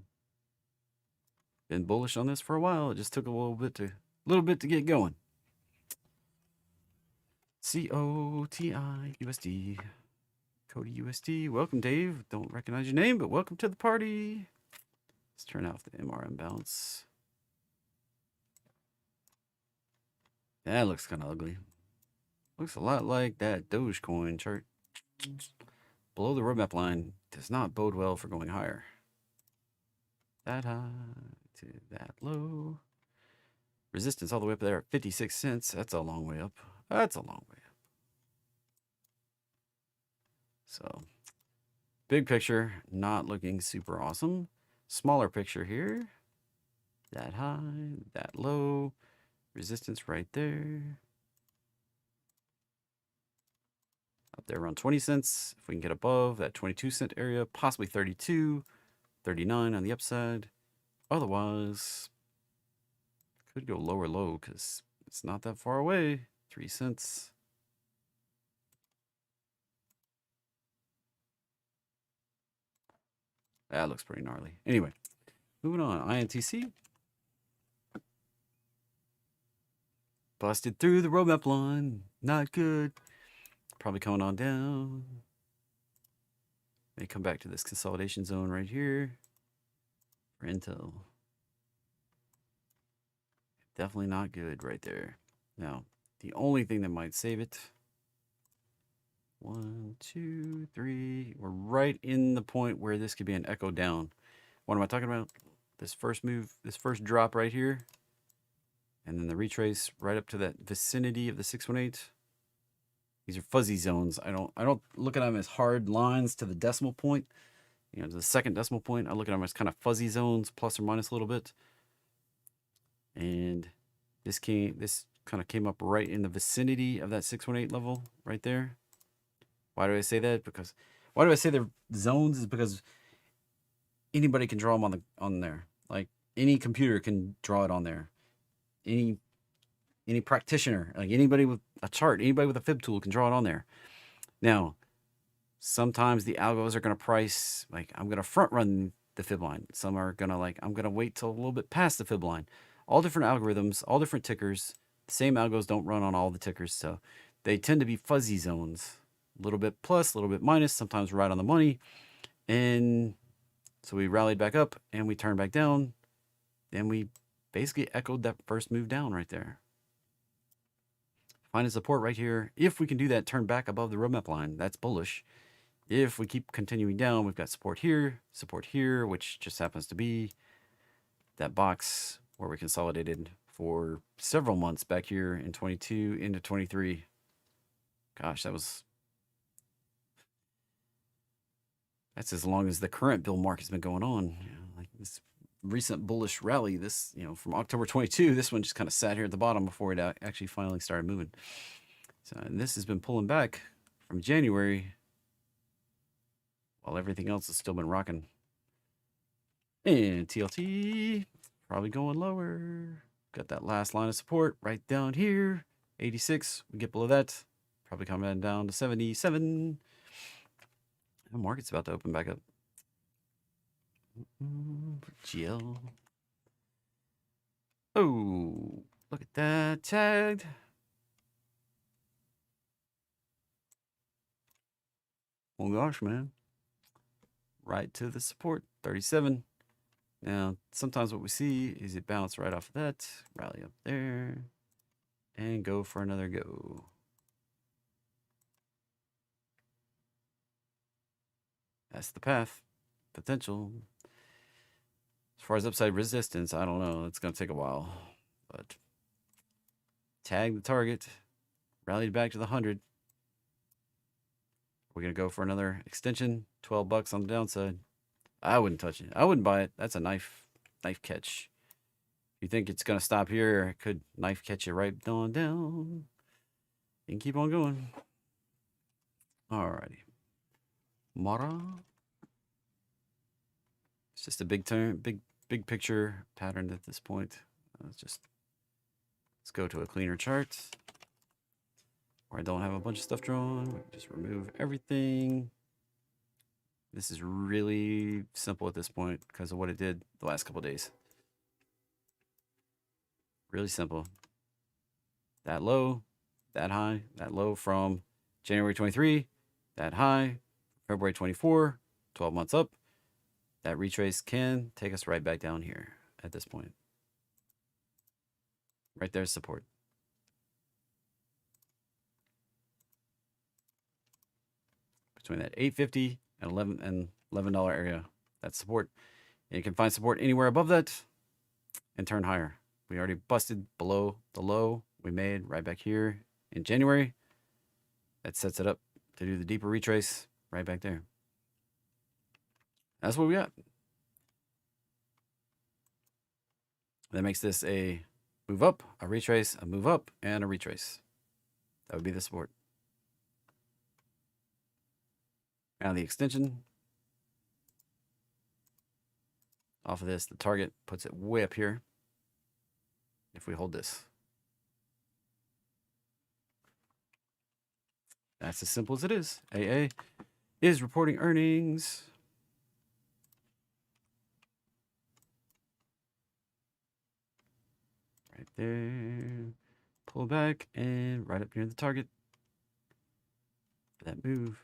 Been bullish on this for a while. It just took a little bit to get going. COTI USD. Cody USD. Welcome, Dave. Don't recognize your name, but welcome to the party. Let's turn off the MRM bounce. That looks kind of ugly. Looks a lot like that Dogecoin chart. Below the roadmap line does not bode well for going higher. That high to that low. Resistance all the way up there at 56 cents. That's a long way up. That's a long way up. So, big picture, not looking super awesome. Smaller picture here. That high, that low. Resistance right there. Up there around 20 cents. If we can get above that 22-cent area, possibly 32, 39 on the upside. Otherwise, could go lower low because it's not that far away. 3 cents. That looks pretty gnarly. Anyway, moving on. INTC. Busted through the roadmap line. Not good. Probably coming on down. May come back to this consolidation zone right here for Intel. Definitely not good right there. Now, the only thing that might save it. 1, 2, 3. We're right in the point where this could be an echo down. What am I talking about? This first move, this first drop right here. And then the retrace right up to that vicinity of the 618. These are fuzzy zones. I don't look at them as hard lines to the decimal point. You know, to the second decimal point, I look at them as kind of fuzzy zones, plus or minus a little bit. And this kind of came up right in the vicinity of that 618 level right there. Why do I say that? Because why do I say they're zones? Is because anybody can draw them on there. Like any computer can draw it on there. Any practitioner, like anybody with a chart, anybody with a fib tool can draw it on there. Now, sometimes the algos are going to price, like I'm going to front run the fib line. Some are going to I'm going to wait till a little bit past the fib line. All different algorithms, all different tickers. The same algos don't run on all the tickers. So they tend to be fuzzy zones. A little bit plus, a little bit minus, sometimes right on the money. And so we rallied back up and we turned back down. And we basically echoed that first move down right there. Find a support right here. If we can do that, turn back above the roadmap line, that's bullish. If we keep continuing down, we've got support here, which just happens to be that box where we consolidated for several months back here in 22 into 23. Gosh, that's as long as the current bull market's been going on. You know, like this recent bullish rally, this, from October 22, this one just kind of sat here at the bottom before it actually finally started moving. So, and this has been pulling back from January while everything else has still been rocking. And TLT probably going lower. Got that last line of support right down here, 86. We get below that, probably coming down to 77. The market's about to open back up. GL. Oh, look at that. Tagged. Oh gosh, man. Right to the support, 37. Now, sometimes what we see is it bounce right off of that, rally up there, and go for another go. That's the path. Potential. As far as upside resistance, I don't know. It's going to take a while. But tag the target. Rallied back to the 100. We're going to go for another extension. 12 bucks on the downside. I wouldn't touch it. I wouldn't buy it. That's a knife catch. If you think it's going to stop here, it could knife catch you right on down. You can keep on going. Alrighty. Mara. It's just a big picture pattern at this point. Let's go to a cleaner chart where I don't have a bunch of stuff drawn. We can just remove everything. This is really simple at this point because of what it did the last couple of days. Really simple. That low, that high, that low from January 23, that high, February 24, 12 months up. That retrace can take us right back down here at this point. Right there's support. Between that 850 and $11 area, that's support. And you can find support anywhere above that and turn higher. We already busted below the low we made right back here in January. That sets it up to do the deeper retrace right back there. That's what we got. That makes this a move up, a retrace, a move up, and a retrace. That would be the support. Now the extension off of this, the target puts it way up here. If we hold this, that's as simple as it is. AA is reporting earnings. Right there. Pull back and right up near the target. That move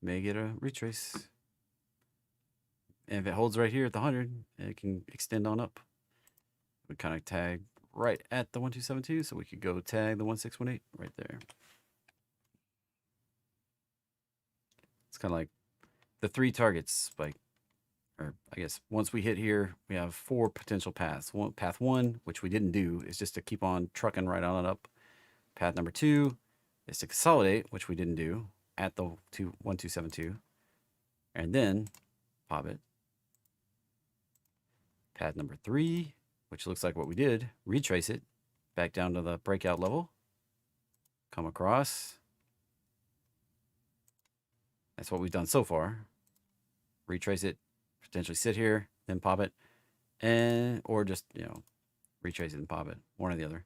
may get a retrace. And if it holds right here at the 100, it can extend on up. We kind of tag right at the 1272, so we could go tag the 1618 right there. It's kind of like the 3 targets, like, or I guess once we hit here, we have 4 potential paths. Path 1, which we didn't do, is just to keep on trucking right on it up. Path number 2 is to consolidate, which we didn't do, at the 1272, and then pop it. Path number 3, which looks like what we did, retrace it back down to the breakout level, come across. That's what we've done so far. Retrace it, potentially sit here, then pop it, and or just, you know, retrace it and pop it, one or the other.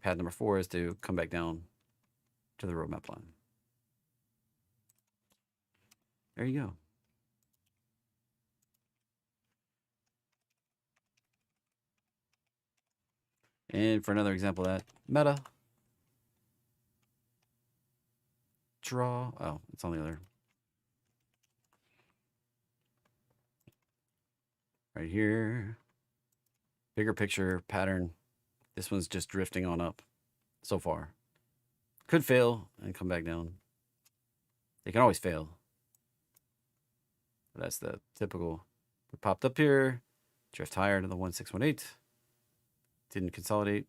Path number 4 is to come back down to the roadmap line. There you go. And for another example of that, Meta. Draw. Oh, it's on the other. Right here. Bigger picture pattern. This one's just drifting on up so far. Could fail and come back down. They can always fail. But that's the typical. We popped up here, drift higher to the 1618. Didn't consolidate.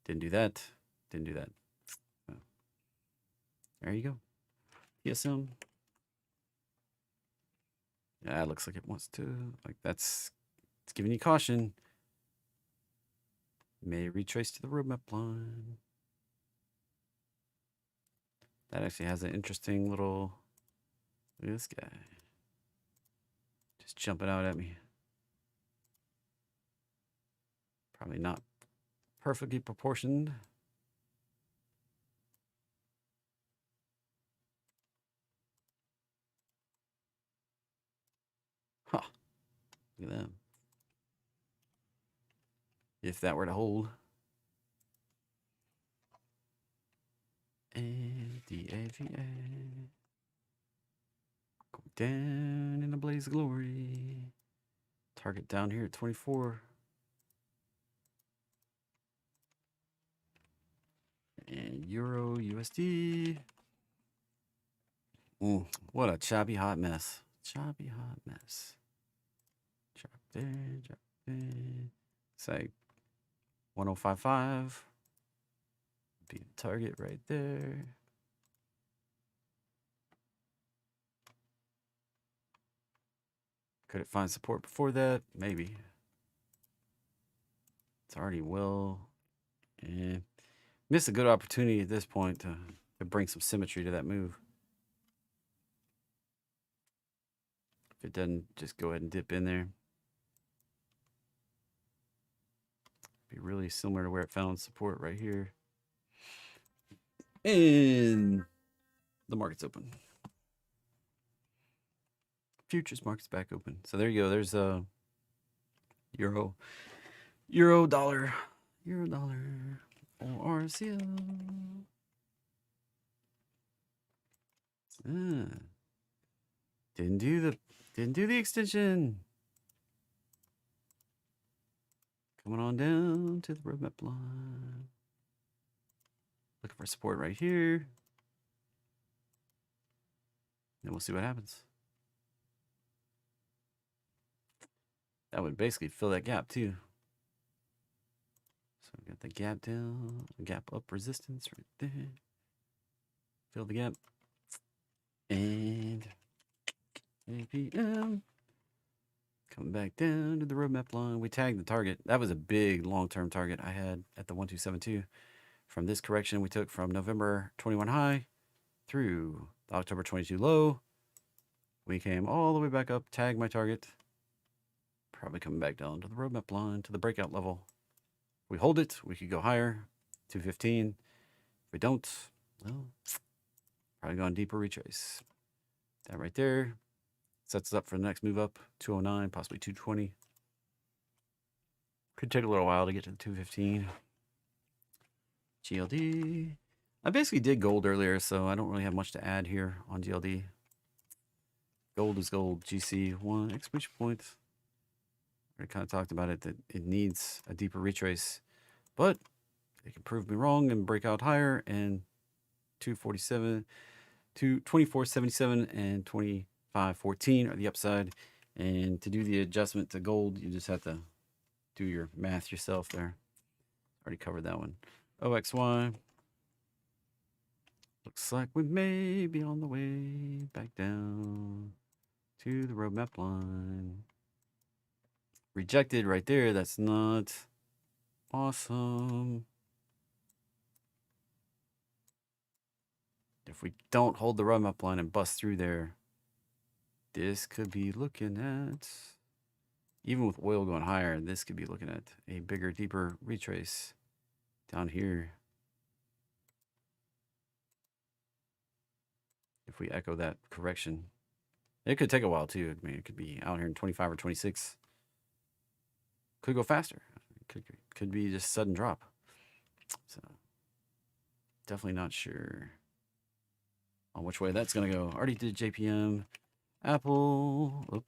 Didn't do that. Didn't do that. So, there you go. TSM. Yeah, it looks like it wants to. Like it's giving you caution. May retrace to the roadmap line. That actually has an interesting little. Look at this guy. Just jumping out at me. Probably not perfectly proportioned. Huh. Look at that. If that were to hold. And the AVA. Go down in a blaze of glory. Target down here at 24. And Euro USD. What a choppy hot mess. Choppy hot mess. Drop there, drop there. It's like 1055. Be the target right there. Could it find support before that? Maybe. It's already well. And missed a good opportunity at this point to bring some symmetry to that move. If it doesn't, just go ahead and dip in there. Be really similar to where it found support right here. And the market's open. Futures market's back open. So there you go. There's a euro dollar. ORCL. Didn't do the extension. Coming on down to the roadmap line. Looking for support right here. Then we'll see what happens. That would basically fill that gap too. So we got the gap down, gap up resistance right there. Fill the gap. And APM. Coming back down to the roadmap line. We tagged the target. That was a big long-term target I had at the 1272. From this correction we took from November 21 high through the October 22 low. We came all the way back up, tagged my target. Probably coming back down to the roadmap line, to the breakout level. If we hold it, we could go higher, 215. If we don't, well, probably go on deeper retrace. That right there sets us up for the next move up, 209, possibly 220. Could take a little while to get to the 215. GLD. I basically did gold earlier, so I don't really have much to add here on GLD. Gold is gold. GC, 1 exclamation point. I kind of talked about it, that it needs a deeper retrace, but it can prove me wrong and break out higher, and 247, 2477 and 2514 are the upside. And to do the adjustment to gold, you just have to do your math yourself there. Already covered that one. OXY. Looks like we may be on the way back down to the roadmap line. Rejected right there. That's not awesome. If we don't hold the roadmap line and bust through there, this could be looking at, even with oil going higher, this could be looking at a bigger, deeper retrace down here. If we echo that correction, it could take a while too. I mean, it could be out here in 25 or 26. Could go faster. Could be just sudden drop. So definitely not sure on which way that's gonna go. Already did JPM, Apple,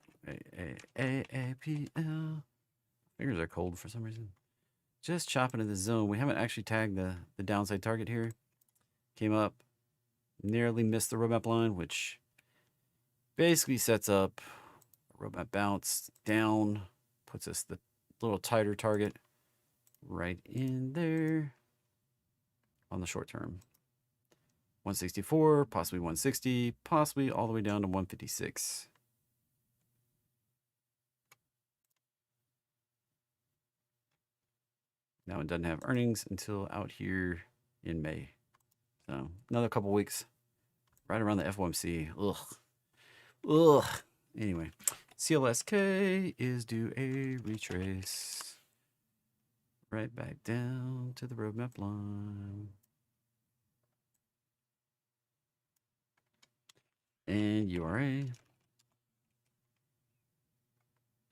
AAPL. Fingers are cold for some reason. Just chopping in the zone. We haven't actually tagged the downside target here. Came up, nearly missed the roadmap line, which basically sets up a roadmap bounce down, puts us the little tighter target right in there on the short term. 164, possibly 160, possibly all the way down to 156. Now it doesn't have earnings until out here in May. So another couple weeks, right around the FOMC. Ugh. Anyway, CLSK is due a retrace right back down to the roadmap line. And URA.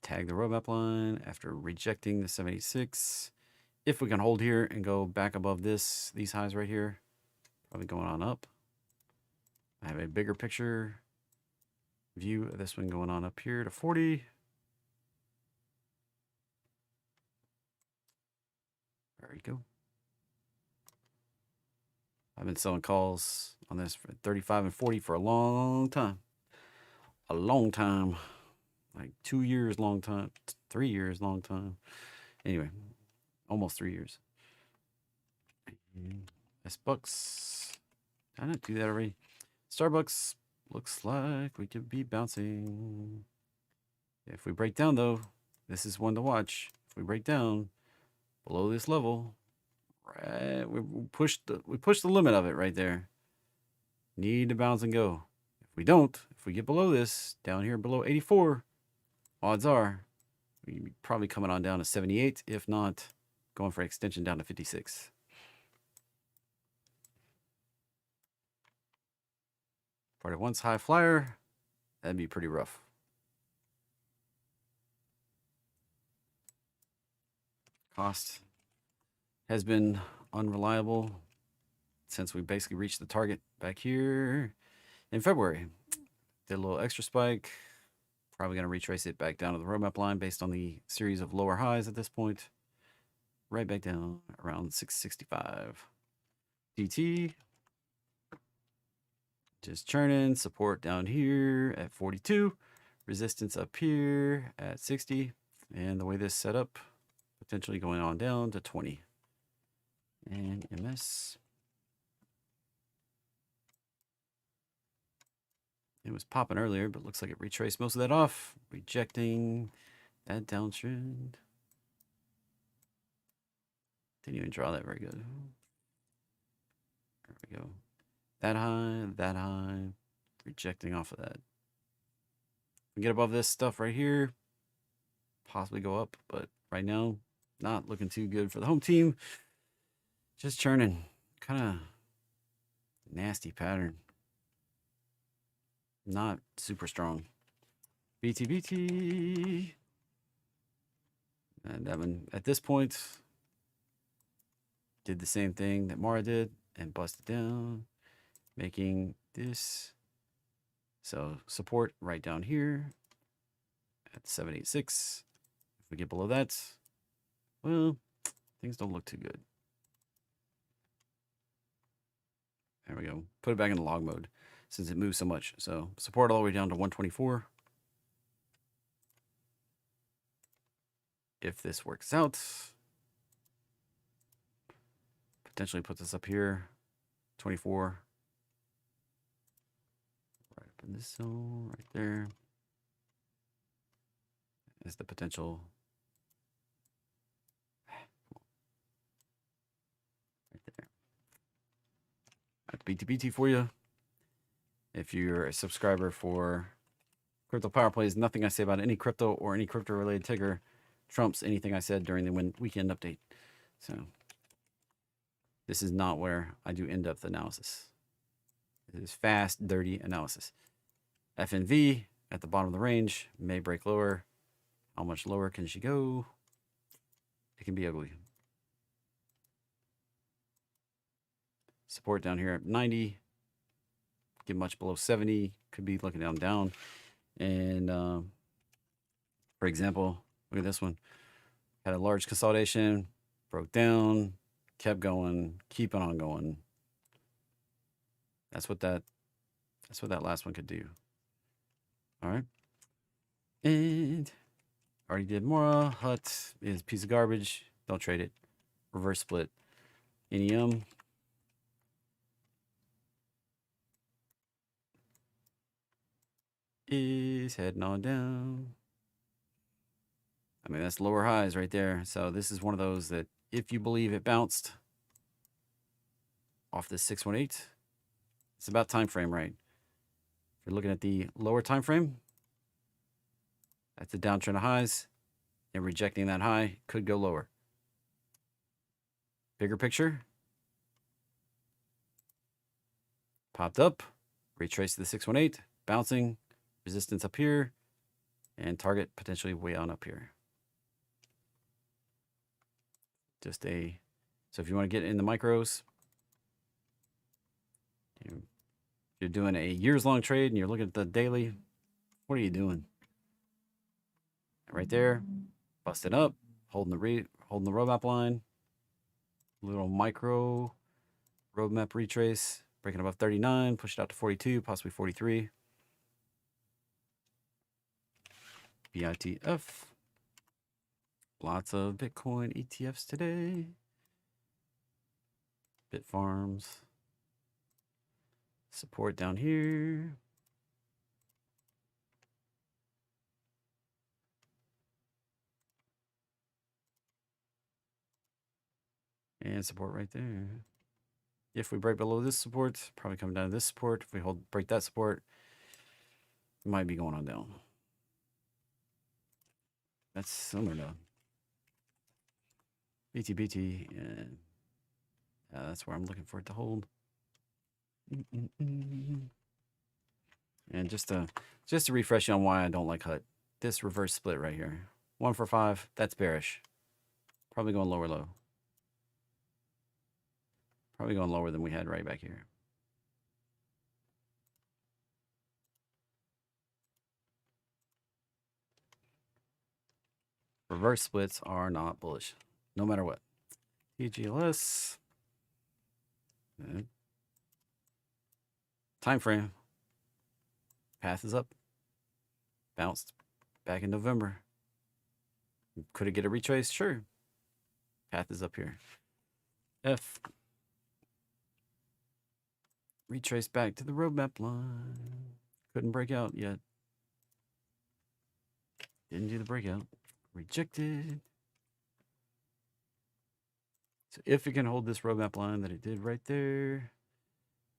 Tag the roadmap line after rejecting the 786. If we can hold here and go back above these highs right here, probably going on up. I have a bigger picture view of this one going on up here to 40. There you go. I've been selling calls on this for 35 and 40 for a long time. A long time. Like 2 years, long time. 3 years, long time. Anyway, almost 3 years. S-Bucks. Did I not do that already? Starbucks looks like we could be bouncing. If we break down, though, this is one to watch. If we break down below this level, right, we pushed the limit of it right there. Need to bounce and go. If we don't, if we get below this, down here below 84, odds are we're probably coming on down to 78, if not going for extension down to 56. Part of once high flyer, that'd be pretty rough. Cost has been unreliable since we basically reached the target back here in February. Did a little extra spike. Probably going to retrace it back down to the roadmap line based on the series of lower highs at this point. Right back down around 665. DT. Just churning. Support down here at 42. Resistance up here at 60. And the way this set up, potentially going on down to 20. And MS. It was popping earlier, but looks like it retraced most of that off, rejecting that downtrend. Didn't even draw that very good. There we go. That high, rejecting off of that. We get above this stuff right here, possibly go up, but right now, not looking too good for the home team. Just churning, kind of nasty pattern. Not super strong. BT. And that one, at this point, did the same thing that Mara did and busted down, making this. So support right down here at 786. If we get below that, well, things don't look too good. There we go. Put it back in the log mode since it moves so much. So support all the way down to 124. If this works out, potentially put this up here, 24. Right up in this zone, right there. Is the potential. Right there. That's BT for you. If you're a subscriber for Crypto Power Plays, nothing I say about any crypto or any crypto related ticker trumps anything I said during the weekend update. So this is not where I do in-depth analysis. It is fast, dirty analysis. FNV at the bottom of the range may break lower. How much lower can she go? It can be ugly. Support down here at 90. Get much below 70. Could be looking down. And for example, look at this one. Had a large consolidation, broke down, kept going, keeping on going. That's what that last one could do. All right. And already did Mora. Hut is a piece of garbage. Don't trade it. Reverse split. NEM. Is heading on down. I mean, that's lower highs right there. So this is one of those that if you believe it bounced off this 618, it's about time frame, right? If you're looking at the lower time frame, that's the downtrend of highs, and rejecting that high could go lower. Bigger picture, popped up, retraced to the 618, bouncing, resistance up here, and target potentially way on up here. So if you want to get in the micros, you're doing a years-long trade and you're looking at the daily, what are you doing? Right there, busting up, holding the roadmap line, little micro roadmap retrace, breaking above 39, push it out to 42, possibly 43. BITF. Lots of Bitcoin ETFs today. Bitfarms. Support down here. And support right there. If we break below this support, probably come down to this support. If we break that support, it might be going on down. That's similar to BT, and that's where I'm looking for it to hold. And just to refresh you on why I don't like HUT, this reverse split right here, 1 for 5, that's bearish. Probably going lower low. Probably going lower than we had right back here. Reverse splits are not bullish, no matter what. TGLS. Time frame. Path is up. Bounced back in November. Could it get a retrace? Sure. Path is up here. F. Retrace back to the roadmap line. Couldn't break out yet. Didn't do the breakout. Rejected. So if it can hold this roadmap line that it did right there,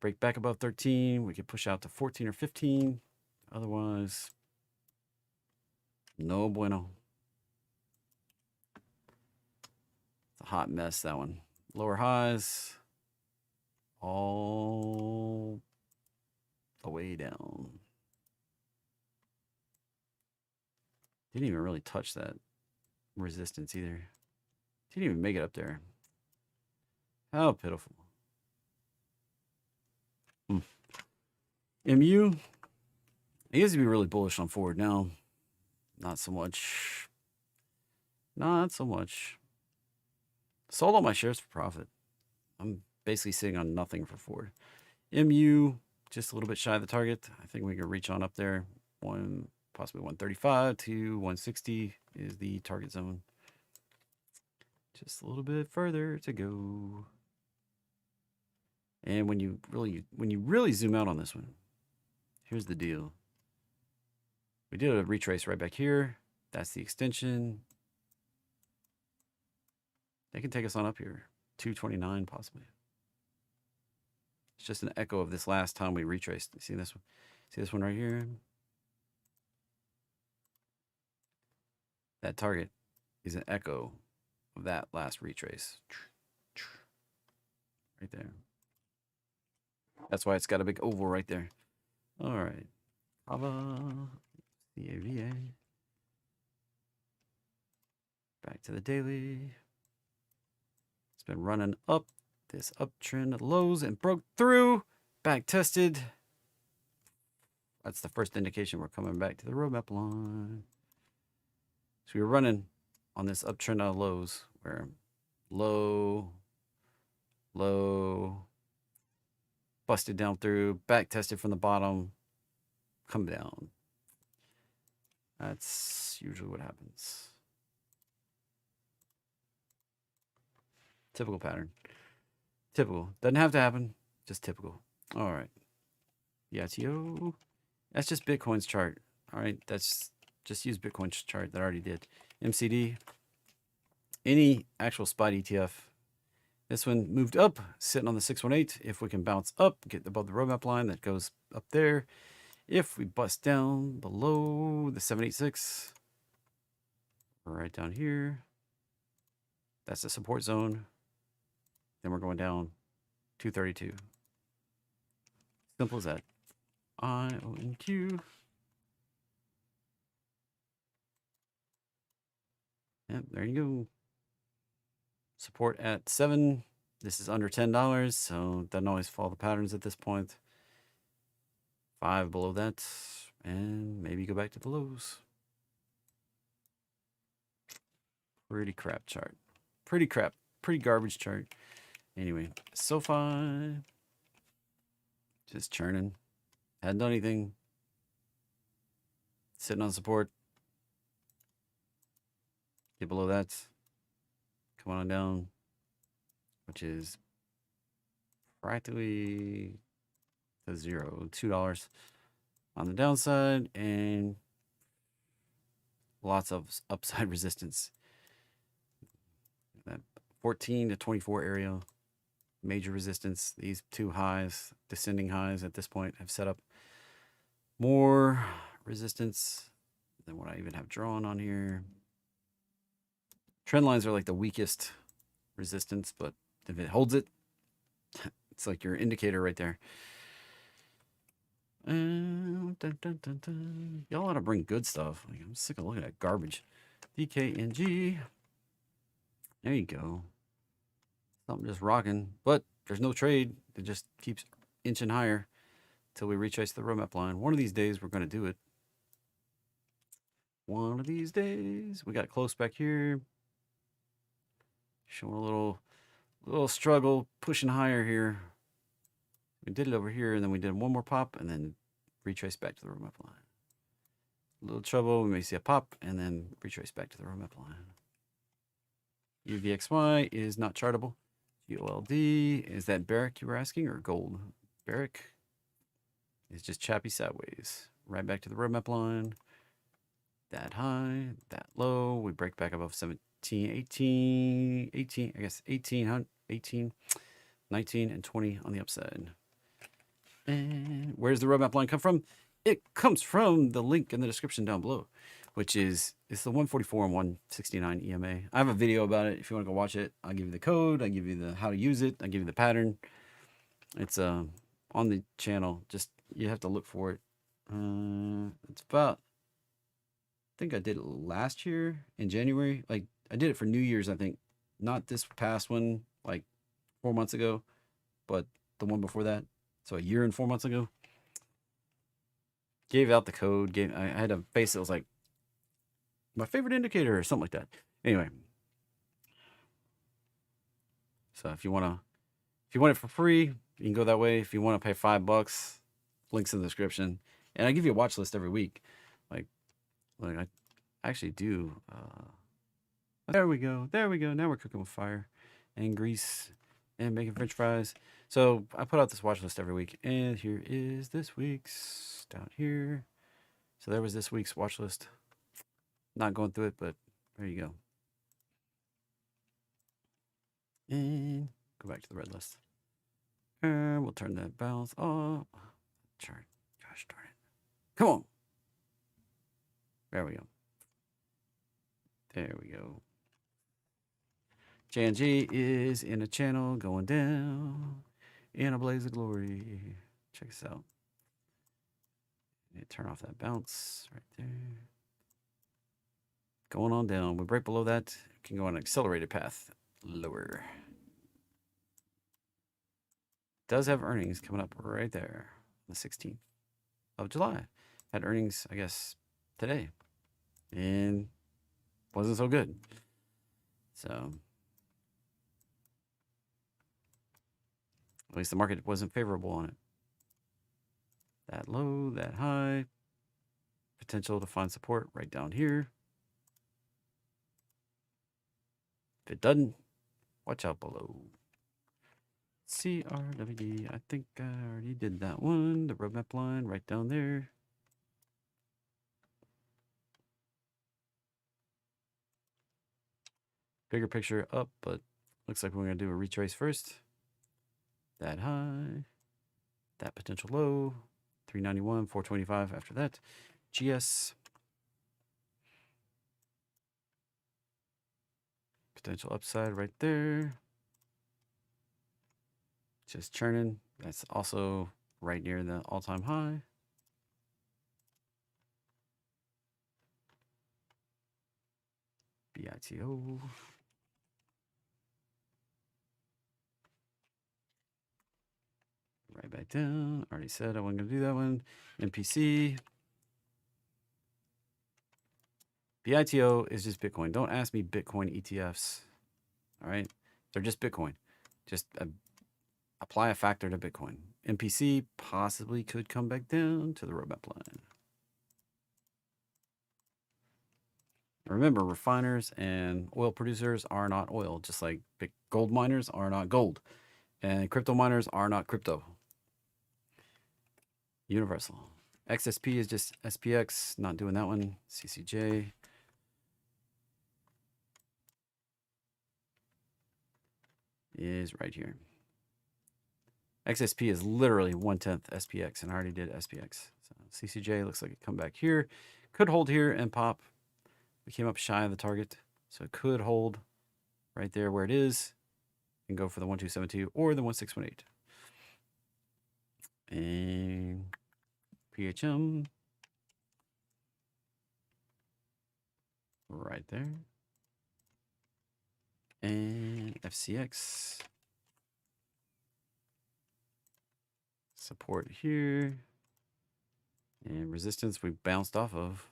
break back above 13, we could push out to 14 or 15. Otherwise, no bueno. It's a hot mess, that one. Lower highs, all the way down. Didn't even really touch that resistance either. Didn't even make it up there. How pitiful. MU, I used to be really bullish on forward. Now, not so much. Not so much. Sold all my shares for profit. I'm basically sitting on nothing for forward. MU, just a little bit shy of the target. I think we can reach on up there. Possibly 135 to 160 is the target zone. Just a little bit further to go. And when you really zoom out on this one, here's the deal. We did a retrace right back here. That's the extension. They can take us on up here. 229 possibly. It's just an echo of this last time we retraced. See this one? See this one right here? That target is an echo of that last retrace. Right there. That's why it's got a big oval right there. All right. CAVA. Back to the daily. It's been running up this uptrend at lows and broke through. Back tested. That's the first indication we're coming back to the roadmap line. So we were running on this uptrend out of lows where low, busted down through, back tested from the bottom, come down. That's usually what happens. Typical pattern. Typical. Doesn't have to happen. Just typical. All right. YTO. That's just Bitcoin's chart. All right. That's just use Bitcoin's chart that I already did. MCD. Any actual spot ETF. This one moved up, sitting on the 618. If we can bounce up, get above the roadmap line that goes up there. If we bust down below the 786, right down here, that's the support zone. Then we're going down 232. Simple as that. IONQ. Yep, there you go. Support at 7. This is under $10, so doesn't always follow the patterns at this point. 5 below that, and maybe go back to the lows. Pretty crap chart. Pretty crap. Pretty garbage chart. Anyway, SoFi. Just churning. Hadn't done anything. Sitting on support. Get below that. Come on down. Which is practically to zero. $2 on the downside. And lots of upside resistance. That 14 to 24 area. Major resistance. These two highs, descending highs at this point, have set up more resistance than what I even have drawn on here. Trend lines are like the weakest resistance, but if it holds it, it's like your indicator right there. Y'all ought to bring good stuff. Like, I'm sick of looking at garbage. DKNG. There you go. Something just rocking. But there's no trade. It just keeps inching higher till we retrace the roadmap line. One of these days, we're going to do it. One of these days. We got close back here. Showing a little struggle, pushing higher here. We did it over here, and then we did one more pop, and then retrace back to the roadmap line. A little trouble. We may see a pop, and then retrace back to the roadmap line. UVXY is not chartable. GOLD, is that Barrick you were asking, or gold? Barrick is just choppy sideways. Right back to the roadmap line. That high, that low. We break back above 17, 18, I guess 18, 19, and 20 on the upside. And where's the roadmap line come from? It comes from the link in the description down below, which is it's the 144 and 169 EMA. I have a video about it. If you want to go watch it, I'll give you the code. I'll give you the how to use it. I'll give you the pattern. It's on the channel. Just you have to look for it. It's about, I think I did it last year in January. Like I did it for New Year's, I think. Not this past one, like 4 months ago, but the one before that. So a year and 4 months ago. Gave out the code. I had a face that was like my favorite indicator or something like that. Anyway. So if you want it for free, you can go that way. If you want to pay $5, links in the description. And I give you a watch list every week. Like I actually do. There we go. There we go. Now we're cooking with fire and grease and making French fries. So I put out this watch list every week, and here is this week's down here. So there was this week's watch list. Not going through it, but there you go. And go back to the red list. And we'll turn that balance off. Chart. Gosh darn it. Come on. There we go. There we go. JNG is in a channel going down in a blaze of glory. Check this out. Turn off that bounce right there. Going on down. We break below that. We can go on an accelerated path lower. Does have earnings coming up right there. The 16th of July. Had earnings, I guess, today. And wasn't so good. So at least the market wasn't favorable on it. That low, that high. Potential to find support right down here. If it doesn't, watch out below. CRWD, I think I already did that one. The roadmap line right down there. Bigger picture up, but looks like we're going to do a retrace first. That high, that potential low, 391, 425 after that. GS. Potential upside right there. Just churning. That's also right near the all-time high. BITO. Right back down. Already said I wasn't going to do that one. MPC. BITO is just Bitcoin. Don't ask me Bitcoin ETFs. All right? They're just Bitcoin. Just apply a factor to Bitcoin. MPC possibly could come back down to the roadmap line. Remember, refiners and oil producers are not oil, just like gold miners are not gold. And crypto miners are not crypto. Universal. XSP is just SPX, not doing that one. CCJ. Is right here. XSP is literally 1/10 SPX, and I already did SPX. So CCJ looks like it come back here. Could hold here and pop. We came up shy of the target, so it could hold right there where it is and go for the 1272 or the 1618. And PHM right there. And FCX Support here. And resistance we bounced off of.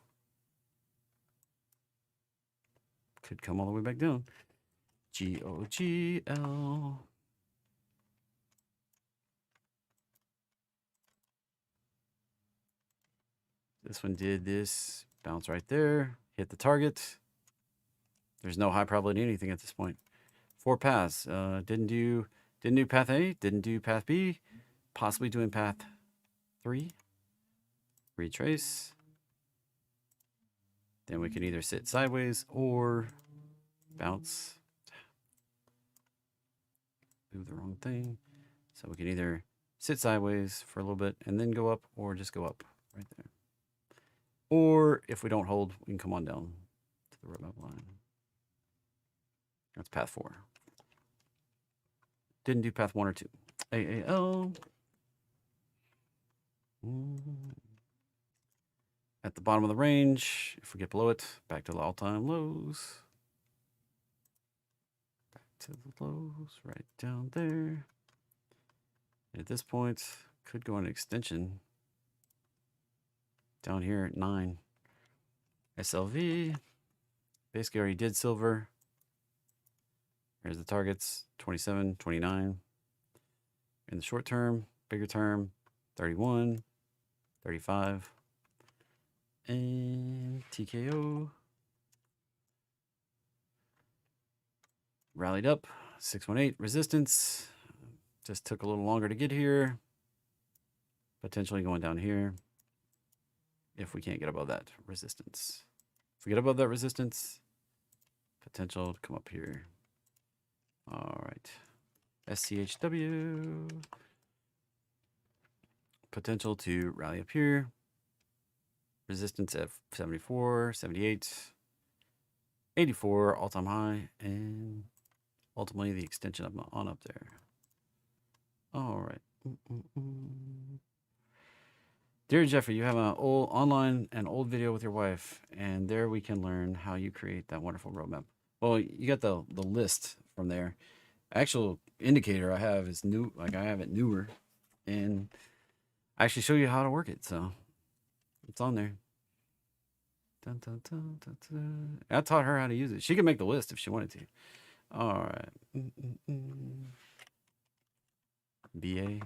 Could come all the way back down. GOGL. This one did this. Bounce right there. Hit the target. There's no high probability anything at this point. 4 paths. Didn't do path A. Didn't do path B. Possibly doing path 3. Retrace. Then we can either sit sideways or bounce. Do the wrong thing. So we can either sit sideways for a little bit and then go up, or just go up right there. Or if we don't hold, we can come on down to the roadmap line. That's path 4. Didn't do path 1 or 2. AAL. At the bottom of the range, if we get below it, back to the all-time lows. Back to the lows, right down there. And at this point, could go on an extension. Down here at 9. SLV. Basically already did silver. Here's the targets, 27, 29. In the short term, bigger term, 31, 35. And TKO. Rallied up, 618 resistance. Just took a little longer to get here. Potentially going down here. If we can't get above that resistance. If we get above that resistance, potential to come up here. All right. SCHW. Potential to rally up here. Resistance at 74, 78, 84, all-time high, and ultimately the extension on up there. All right. Dear Jeffrey, you have an old video with your wife, and there we can learn how you create that wonderful roadmap. Well, you got the list from there. Actual indicator I have is new, like I have it newer, and I actually show you how to work it, so it's on there. Dun, dun, dun, dun, dun. I taught her how to use it. She could make the list if she wanted to. All right. BA.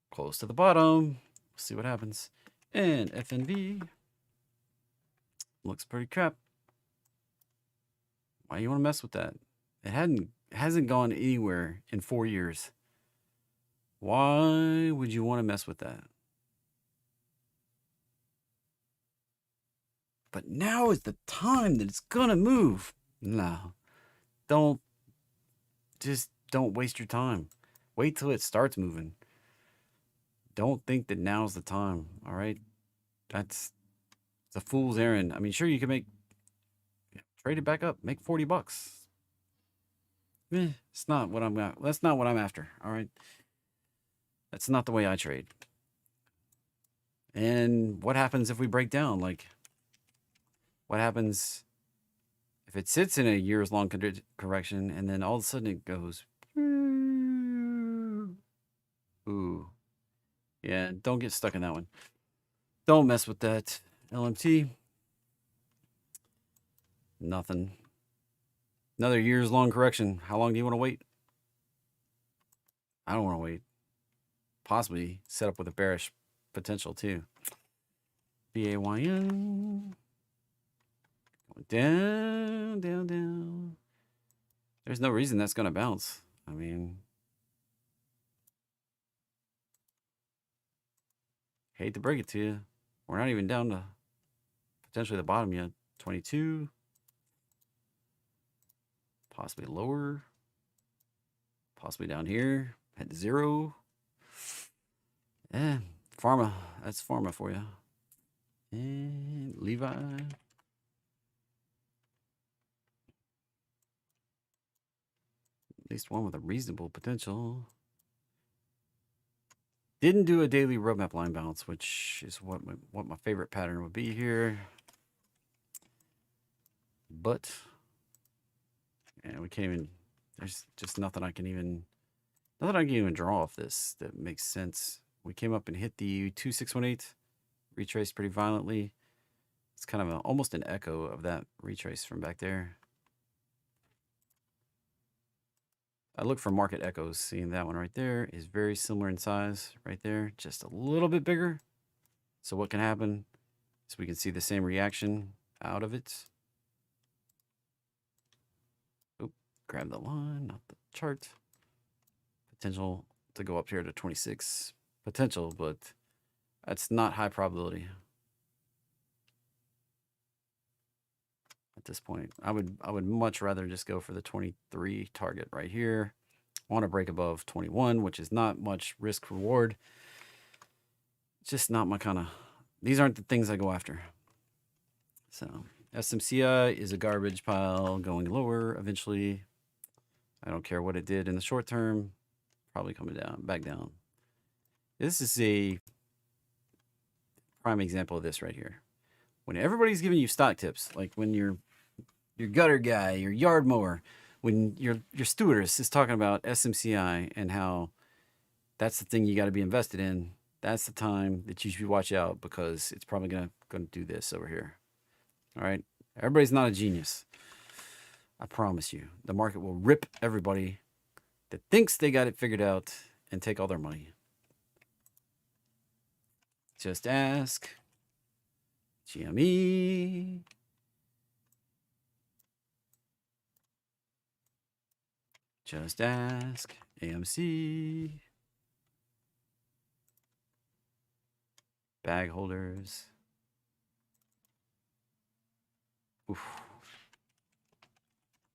Close to the bottom. See what happens. And FNV. Looks pretty crap. Why you want to mess with that? It hasn't gone anywhere in 4 years. Why would you want to mess with that? But now is the time that it's gonna move. No. Don't waste your time. Wait till it starts moving. Don't think that now's the time. All right. It's a fool's errand. I mean, sure, you can trade it back up, make $40. It's not what that's not what I'm after. All right. That's not the way I trade. And what happens if we break down? Like, what happens if it sits in a years-long correction and then all of a sudden it goes, ooh. Yeah, don't get stuck in that one. Don't mess with that. LMT. Nothing. Another years-long correction. How long do you want to wait? I don't want to wait. Possibly set up with a bearish potential too. BAYN. Down, down, down. There's no reason that's going to bounce. I mean, hate to break it to you. We're not even down to potentially the bottom yet. 22. Possibly lower. Possibly down here at 0. Yeah, pharma. That's pharma for you. And Levi. At least one with a reasonable potential. Didn't do a daily roadmap line bounce, which is what my favorite pattern would be here. But, yeah, we can't even, there's just nothing I can even Not that I can even draw off this. That makes sense. We came up and hit the 2618, retraced pretty violently. It's kind of almost an echo of that retrace from back there. I look for market echoes. Seeing that one right there is very similar in size right there, just a little bit bigger. So what can happen is we can see the same reaction out of it. Oop, grab the line, not the chart. Potential to go up here to 26. Potential, but that's not high probability. At this point, I would much rather just go for the 23 target right here. I want to break above 21, which is not much risk reward. It's just not my kind of, these aren't the things I go after. So SMCI is a garbage pile going lower eventually. I don't care what it did in the short term, probably coming down, back down. This is a prime example of this right here. When everybody's giving you stock tips, like when your gutter guy, your yard mower, when your stewardess is talking about SMCI and how that's the thing you got to be invested in, that's the time that you should watch out, because it's probably gonna do this over here. All right, everybody's not a genius. I promise you, the market will rip everybody that thinks they got it figured out and take all their money. Just ask GME. Just ask AMC. Bag holders. Oof.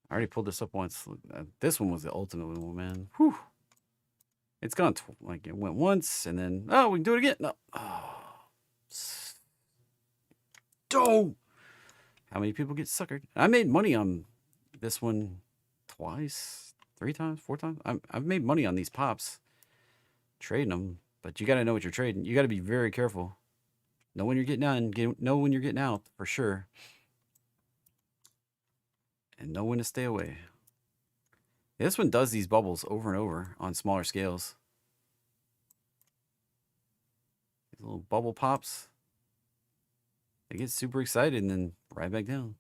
I already pulled this up once. This one was the ultimate one, man. Whew. It's gone, like it went once and then, oh, we can do it again. No. Oh. How many people get suckered? I made money on this one twice, 3 times, 4 times. I've made money on these pops, trading them, but you got to know what you're trading. You got to be very careful. Know when you're getting in, know when you're getting out for sure. And know when to stay away. Yeah, this one does these bubbles over and over on smaller scales. These little bubble pops. They get super excited and then right back down.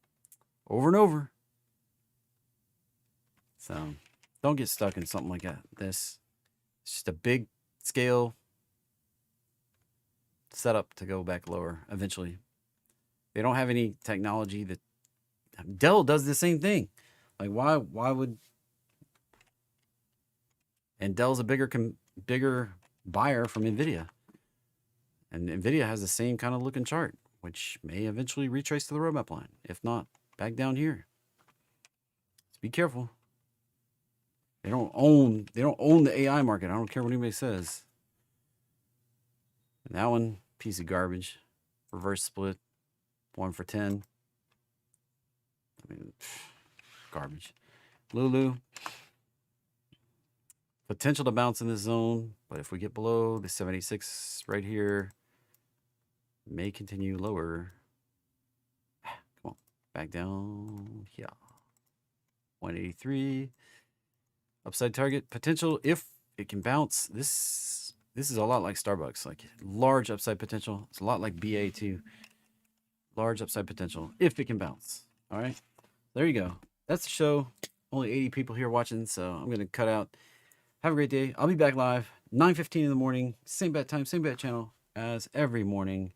Over and over. So don't get stuck in something like that. It's just a big scale setup to go back lower eventually. They don't have any technology that Dell does the same thing. Like why would, and Dell's a bigger buyer from NVIDIA. And NVIDIA has the same kind of looking chart, which may eventually retrace to the roadmap line. If not, back down here. So be careful. They don't own the AI market. I don't care what anybody says. And that one, piece of garbage. Reverse split. 1 for 10. I mean, garbage. Lulu. Potential to bounce in this zone, but if we get below the 76 right here, may continue lower. Come on, back down here. 183. Upside target potential if it can bounce. This is a lot like Starbucks, like large upside potential. It's a lot like BA too. Large upside potential if it can bounce. All right, there you go. That's the show. Only 80 people here watching, so I'm gonna cut out. Have a great day. I'll be back live 9:15 in the morning, same bat time, same bat channel as every morning.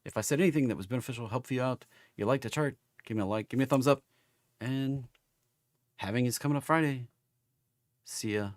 If I said anything that was beneficial, helped you out, you like the chart, give me a like, give me a thumbs up, and halving is coming up Friday. See ya.